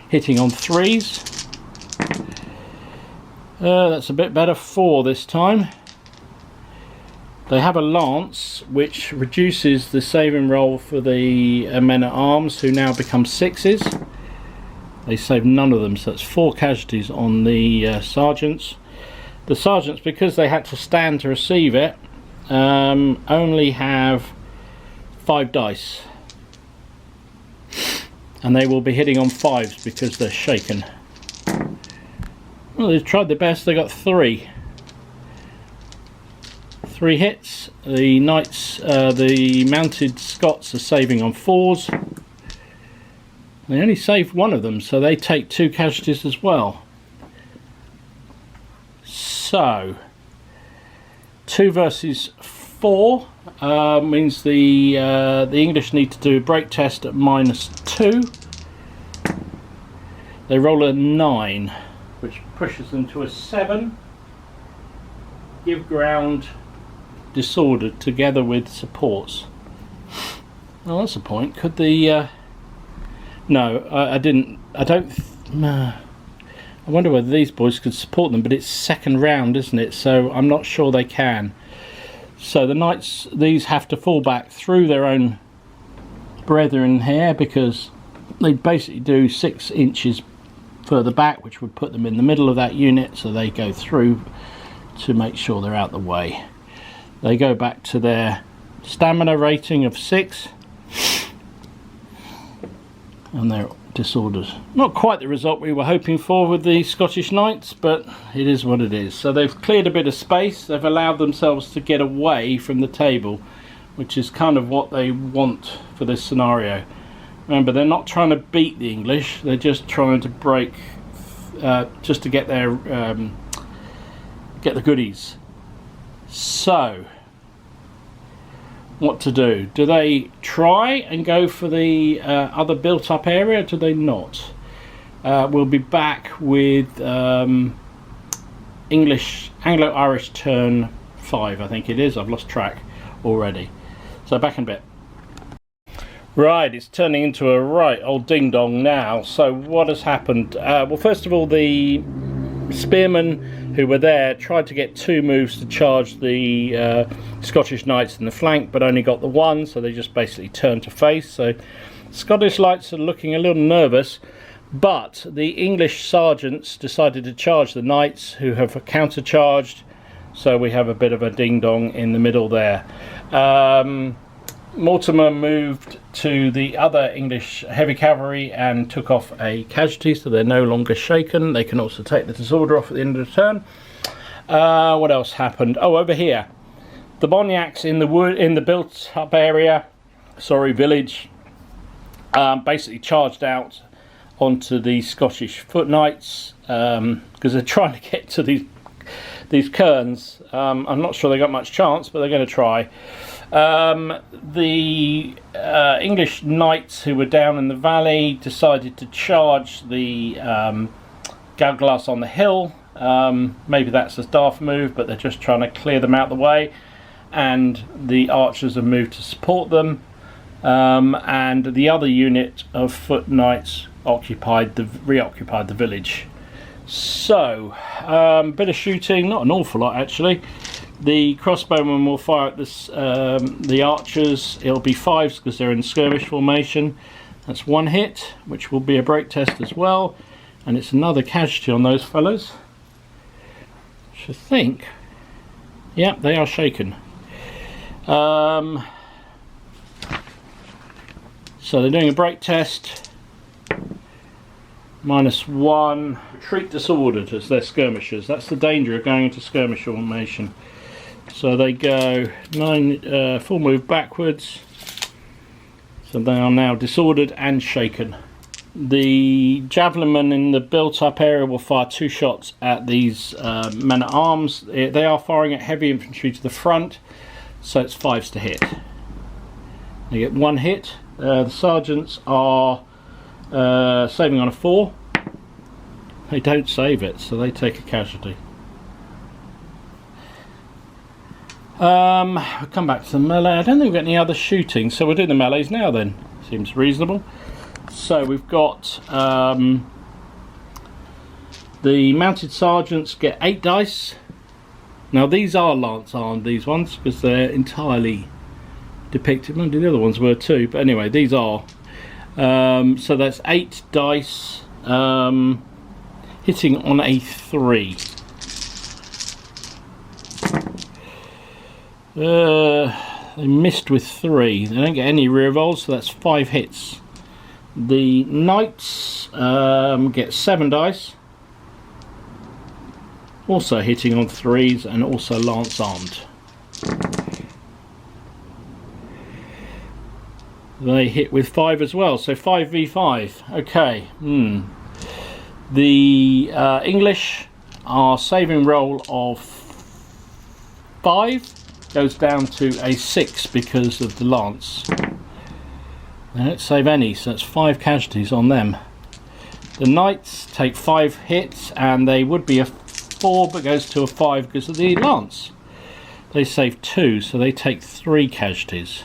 hitting on 3s. That's a bit better, 4 this time. They have a lance, which reduces the saving roll for the men-at-arms, who now become 6s. They save none of them, so that's 4 casualties on the sergeants. The sergeants, because they had to stand to receive it, only have 5 dice. And they will be hitting on 5s because they're shaken. Well, they've tried their best, they got 3. 3 hits. The knights, the mounted Scots are saving on 4s. They only saved 1 of them, so they take 2 casualties as well. So 2 versus 4 means the English need to do a break test at -2. They roll a 9, which pushes them to a 7. Give ground, disordered, together with supports. Well, that's a point. Could the no, I didn't. I don't. I wonder whether these boys could support them, but it's second round, isn't it? So I'm not sure they can. So the knights, these have to fall back through their own brethren here, because they basically do 6 inches further back, which would put them in the middle of that unit, so they go through to make sure they're out the way. They go back to their stamina rating of 6, and they're disordered. Not quite the result we were hoping for with the Scottish Knights, but it is what it is. So they've cleared a bit of space, they've allowed themselves to get away from the table, which is kind of what they want for this scenario. Remember, they're not trying to beat the English, they're just trying to break, just to get their get the goodies. So what to do? Do they try and go for the other built up area, or do they not? We'll be back with English, Anglo-Irish turn 5, I think it is. I've lost track already. So back in a bit. Right, it's turning into a right old ding-dong now. So what has happened? Well, first of all, the spearmen who were there tried to get 2 moves to charge the Scottish Knights in the flank, but only got the 1, so they just basically turned to face. So Scottish Knights are looking a little nervous, but the English sergeants decided to charge the Knights, who have countercharged, so we have a bit of a ding-dong in the middle there. Mortimer moved to the other English heavy cavalry and took off a casualty, so they're no longer shaken. They can also take the disorder off at the end of the turn. What else happened? Oh, over here, the Boniacs in the wood, in the built-up area, village, basically charged out onto the Scottish foot knights because they're trying to get to these cairns. I'm not sure they got much chance, but they're going to try. The English knights who were down in the valley decided to charge the Galglas on the hill, Maybe that's a staff move, but they're just trying to clear them out of the way, and the archers have moved to support them, and the other unit of foot knights reoccupied the village. So bit of shooting, not an awful lot actually. The crossbowmen will fire at this, the archers. It'll be 5s because they're in skirmish formation. That's 1 hit, which will be a break test as well, and it's another casualty on those fellows. Which I think, yeah, they are shaken. So they're doing a break test. -1. Retreat disordered as their skirmishers. That's the danger of going into skirmish formation. So they go 9 full move backwards. So they are now disordered and shaken. The javelinmen in the built-up area will fire 2 shots at these men at arms. They are firing at heavy infantry to the front, so it's 5s to hit. They get 1 hit. The sergeants are saving on a 4. They don't save it, so they take a casualty. I'll come back to the melee. I don't think we've got any other shooting, so we'll do the melees now then. Seems reasonable. So we've got the mounted sergeants get 8 dice. Now these are lance armed, these ones, because they're entirely depicted. Well, the other ones were too, but anyway, these are. So that's 8 dice, hitting on a 3. They missed with 3. They don't get any rear rolls, so that's 5 hits. The knights get 7 dice, also hitting on 3s and also lance armed. They hit with 5 as well, so 5v5. Okay. The English are saving roll of 5. Goes down to a 6 because of the lance. They don't save any, so that's 5 casualties on them. The knights take 5 hits, and they would be a 4, but goes to a 5 because of the lance. They save 2, so they take 3 casualties.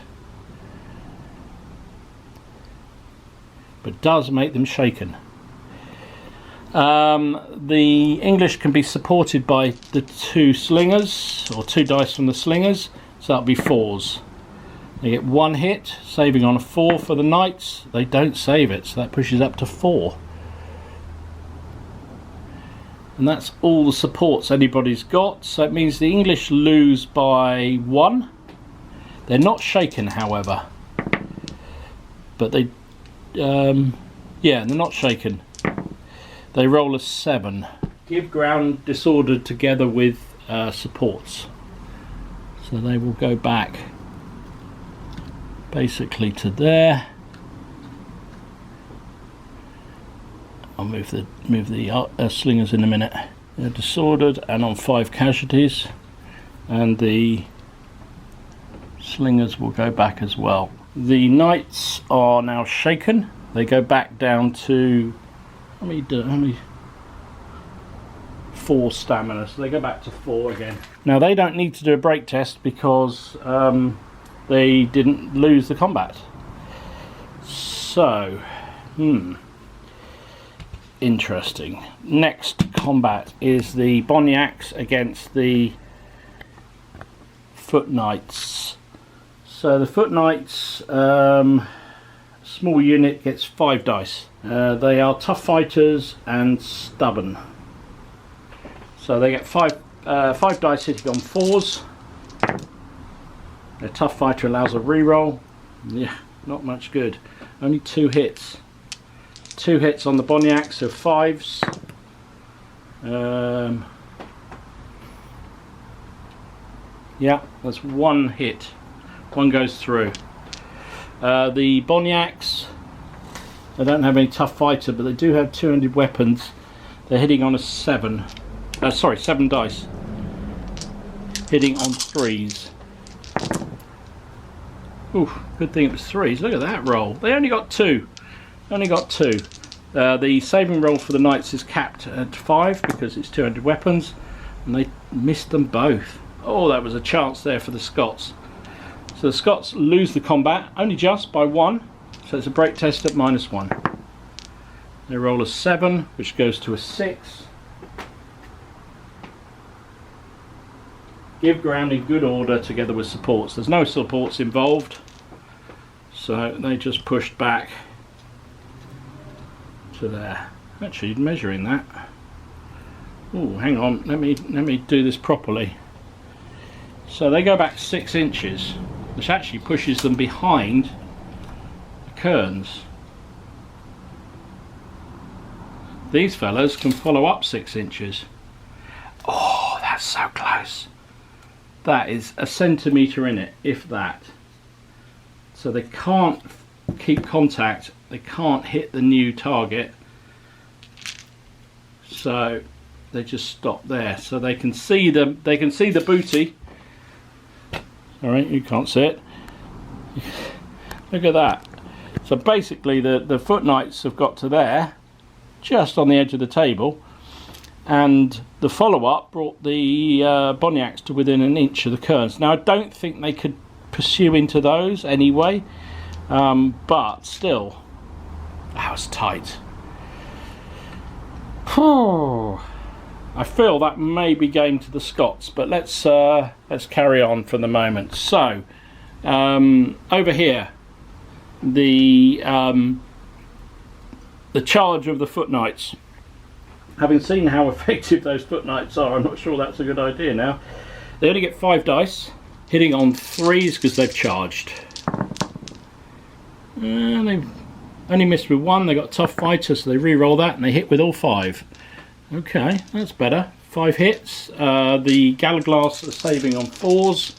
But does make them shaken. The English can be supported by the 2 slingers, or 2 dice from the slingers, so that'll be 4s. They get 1 hit, saving on a 4 for the knights. They don't save it, so that pushes up to 4. And that's all the supports anybody's got, so it means the English lose by 1. They're not shaken, however, but they yeah, they're not shaken. They roll a 7. Give ground disordered together with supports. So they will go back basically to there. I'll move the slingers in a minute. They're disordered and on 5 casualties, and the slingers will go back as well. The knights are now shaken. They go back down to how many 4 stamina, so they go back to 4 again. Now they don't need to do a break test because they didn't lose the combat. So, interesting. Next combat is the Boniacs against the Foot Knights. So the Foot Knights, small unit, gets 5 dice. They are tough fighters and stubborn. So they get 5 dice hitting on 4s. Their tough fighter allows a reroll. Yeah, not much good. Only 2 hits. 2 hits on the Boniacs, so 5s. Yeah, that's 1 hit. 1 goes through. The Boniacs, they don't have any tough fighter, but they do have 200 weapons. They're hitting on a 7. 7 dice. Hitting on 3s. Ooh, good thing it was 3s. Look at that roll. They only got 2. Only got 2. The saving roll for the knights is capped at 5 because it's 200 weapons, and they missed them both. Oh, that was a chance there for the Scots. So the Scots lose the combat only just by 1, so it's a break test at -1. They roll a 7, which goes to a 6. Give ground in good order together with supports. There's no supports involved, so they just pushed back to there. Actually, measuring that. Oh, hang on. Let me do this properly. So they go back 6 inches, which actually pushes them behind the cairns. These fellas can follow up 6 inches. Oh, that's so close. That is a centimetre in it, if that. So they can't keep contact, they can't hit the new target, so they just stop there. So they can see the booty. Alright, you can't see it. Look at that. So basically the foot knights have got to there, just on the edge of the table, and the follow-up brought the Boniacs to within an inch of the cairns. Now I don't think they could pursue into those anyway, but still, that was tight. I feel that may be game to the Scots, but let's carry on for the moment. So over here, the charge of the foot knights. Having seen how effective those foot knights are, I'm not sure that's a good idea now. They only get 5 dice, hitting on 3s because they've charged. And they've only missed with 1. They got tough fighter, so they re-roll that and they hit with all 5. Okay, that's better. 5 hits. The Gallaglass are saving on 4s.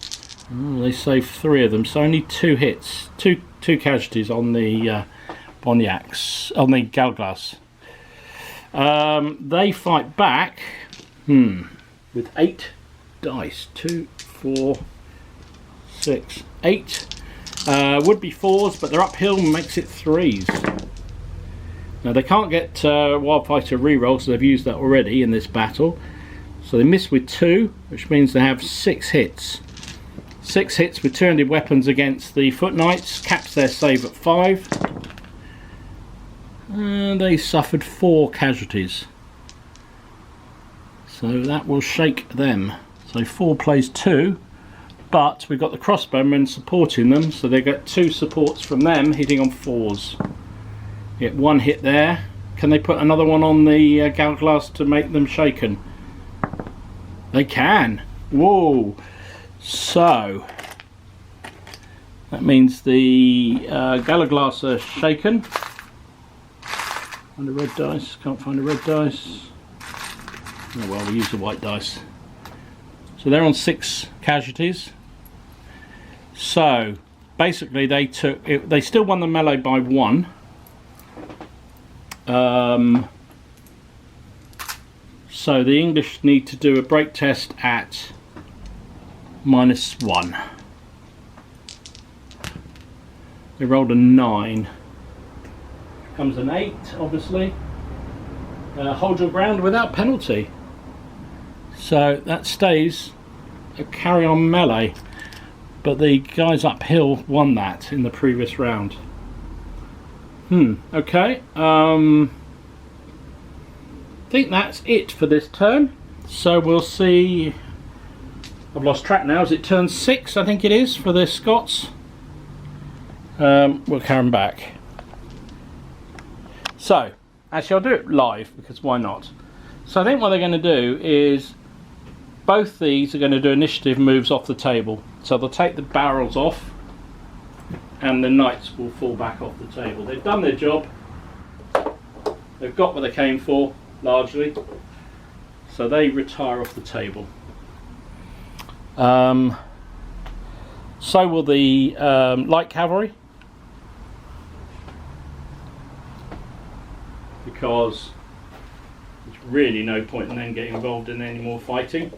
Oh, they saved 3 of them, so only 2 hits. Two casualties on the Boniacs, on the Gallaglass. They fight back with 8 dice. 2, 4, 6, 8. Would be 4s, but they're uphill and makes it 3s. Now they can't get Wildfighter reroll, so they've used that already in this battle. So they miss with 2, which means they have 6 hits. 6 hits with 200 weapons against the Foot Knights, caps their save at 5. And they suffered 4 casualties. So that will shake them. So 4 plays 2, but we've got the crossbowmen supporting them, so they get 2 supports from them hitting on 4s. Get 1 hit there. Can they put another one on the Gallaglass to make them shaken? They can. Whoa. So that means the Gallaglass are shaken. Find a red dice. Can't find a red dice. Oh well, we use the white dice. So they're on 6 casualties. So basically they still won the melee by 1. So the English need to do a break test at -1. They rolled a 9. Comes an 8, obviously. Hold your ground without penalty. So that stays a carry on melee. But the guys uphill won that in the previous round. Okay. I think that's it for this turn. So we'll see. I've lost track now. Is it turn 6? I think it is for the Scots. We'll carry them back. So, actually I'll do it live because why not? So I think what they're going to do is both these are going to do initiative moves off the table. So they'll take the barrels off and the knights will fall back off the table. They've done their job. They've got what they came for, largely. So they retire off the table. So will the light cavalry. Because there's really no point in them getting involved in any more fighting.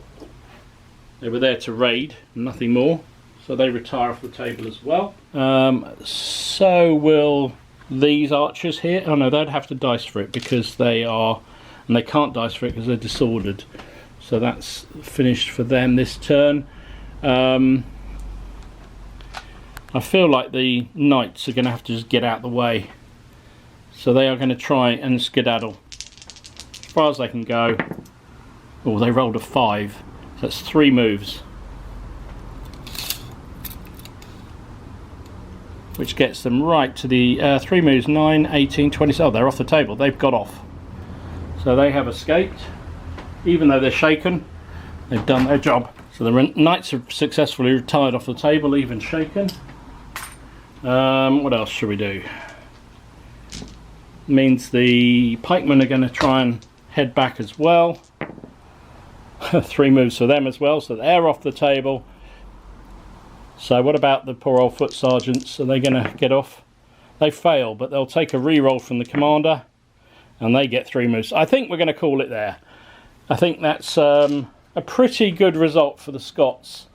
They were there to raid, nothing more. So they retire off the table as well. So will these archers here. Oh no, they'd have to dice for it because they are, and they can't dice for it because they're disordered. So that's finished for them this turn. I feel like the knights are going to have to just get out of the way. So they are going to try and skedaddle as far as they can go. Oh, they rolled a 5. So that's 3 moves. Which gets them right to the 3 moves, 9, 18, 20. Oh, they're off the table. They've got off. So they have escaped. Even though they're shaken, they've done their job. So the knights have successfully retired off the table, even shaken. What else should we do? Means the pikemen are going to try and head back as well. 3 moves for them as well, so they're off the table. So what about the poor old foot sergeants? Are they going to get off? They fail, but they'll take a re-roll from the commander, and they get 3 moves. I think we're going to call it there. I think that's a pretty good result for the Scots.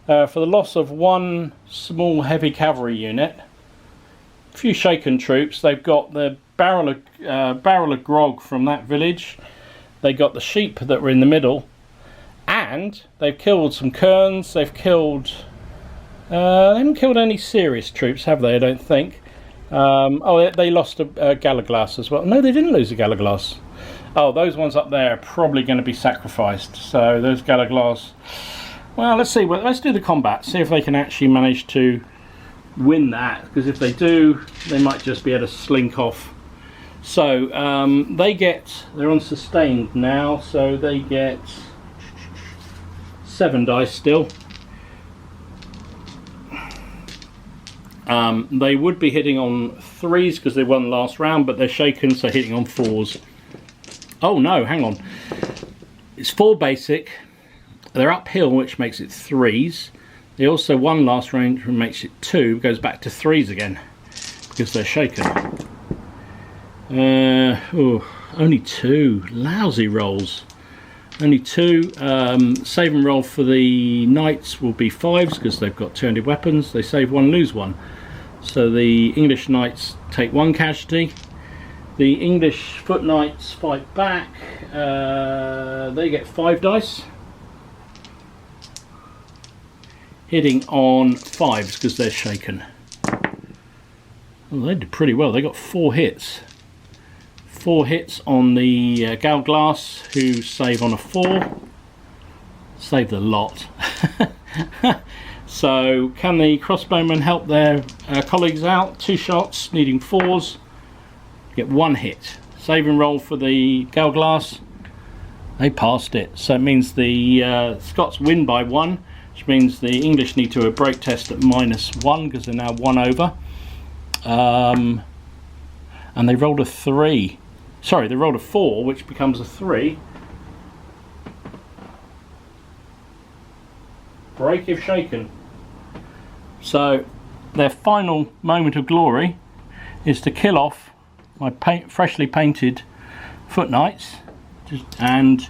For the loss of 1 small heavy cavalry unit, a few shaken troops, they've got the barrel of grog from that village, they got the sheep that were in the middle, and they've killed some kerns. They've killed, they haven't killed any serious troops, have they? I don't think. Oh, they lost a Galaglass as well. No, they didn't lose a Galaglass. Oh, those ones up there are probably going to be sacrificed. So those Galaglass. Well, let's see. Let's do the combat. See if they can actually manage to win that. Because if they do, they might just be able to slink off. So they're on sustained now. So they get 7 dice still. They would be hitting on 3s because they won last round, but they're shaken, so hitting on 4s. Oh no, hang on. It's 4 basic. They're uphill, which makes it 3s. They also won last round, which makes it 2. Goes back to 3s again because they're shaken. Only 2. Lousy rolls. Only 2. Save and roll for the knights will be 5s because they've got 200 weapons. They save 1, lose 1. So the English knights take 1 casualty. The English foot knights fight back. They get 5 dice. Hitting on 5s because they're shaken. Well, they did pretty well. They got 4 hits. 4 hits on the Galglass, who save on a 4. Saved a lot. So can the crossbowmen help their colleagues out? 2 shots, needing 4s. Get 1 hit. Save and roll for the Galglass. They passed it. So it means the Scots win by 1, which means the English need to do a break test at -1 because they're now 1 over. And they rolled a 3. Sorry, they rolled a 4, which becomes a 3. Break if shaken. So their final moment of glory is to kill off my freshly painted foot knights, and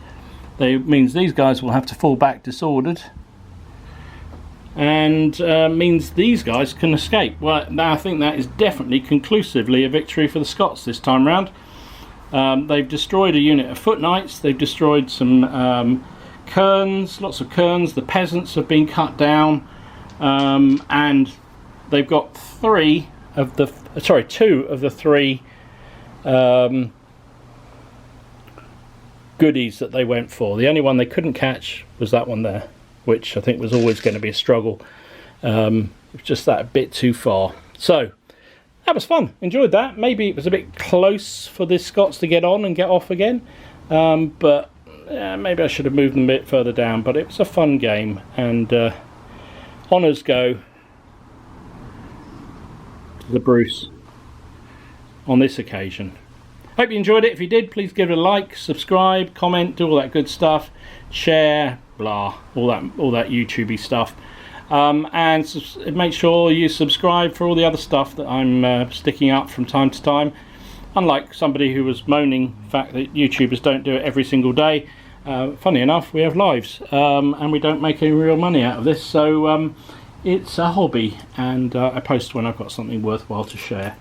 means these guys will have to fall back disordered, and means these guys can escape. Well, now I think that is definitely conclusively a victory for the Scots this time round. They've destroyed a unit of foot knights. They've destroyed some kerns, lots of kerns. The peasants have been cut down, and they've got 2 of the 3 goodies that they went for. The only one they couldn't catch was that one there, which I think was always going to be a struggle. Just that a bit too far. So that was fun. Enjoyed that. Maybe it was a bit close for the Scots to get on and get off again, but maybe I should have moved them a bit further down. But it was a fun game, and honours go to the Bruce on this occasion. Hope you enjoyed it. If you did, please give it a like, subscribe, comment, do all that good stuff, share, blah, all that YouTubey stuff, and make sure you subscribe for all the other stuff that I'm sticking up from time to time. Unlike somebody who was moaning the fact that YouTubers don't do it every single day, funny enough, we have lives, and we don't make any real money out of this, so it's a hobby, and I post when I've got something worthwhile to share.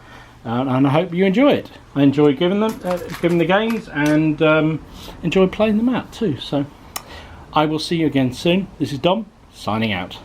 and I hope you enjoy it. I enjoy giving the games, and enjoy playing them out too. So I will see you again soon. This is Dom, signing out.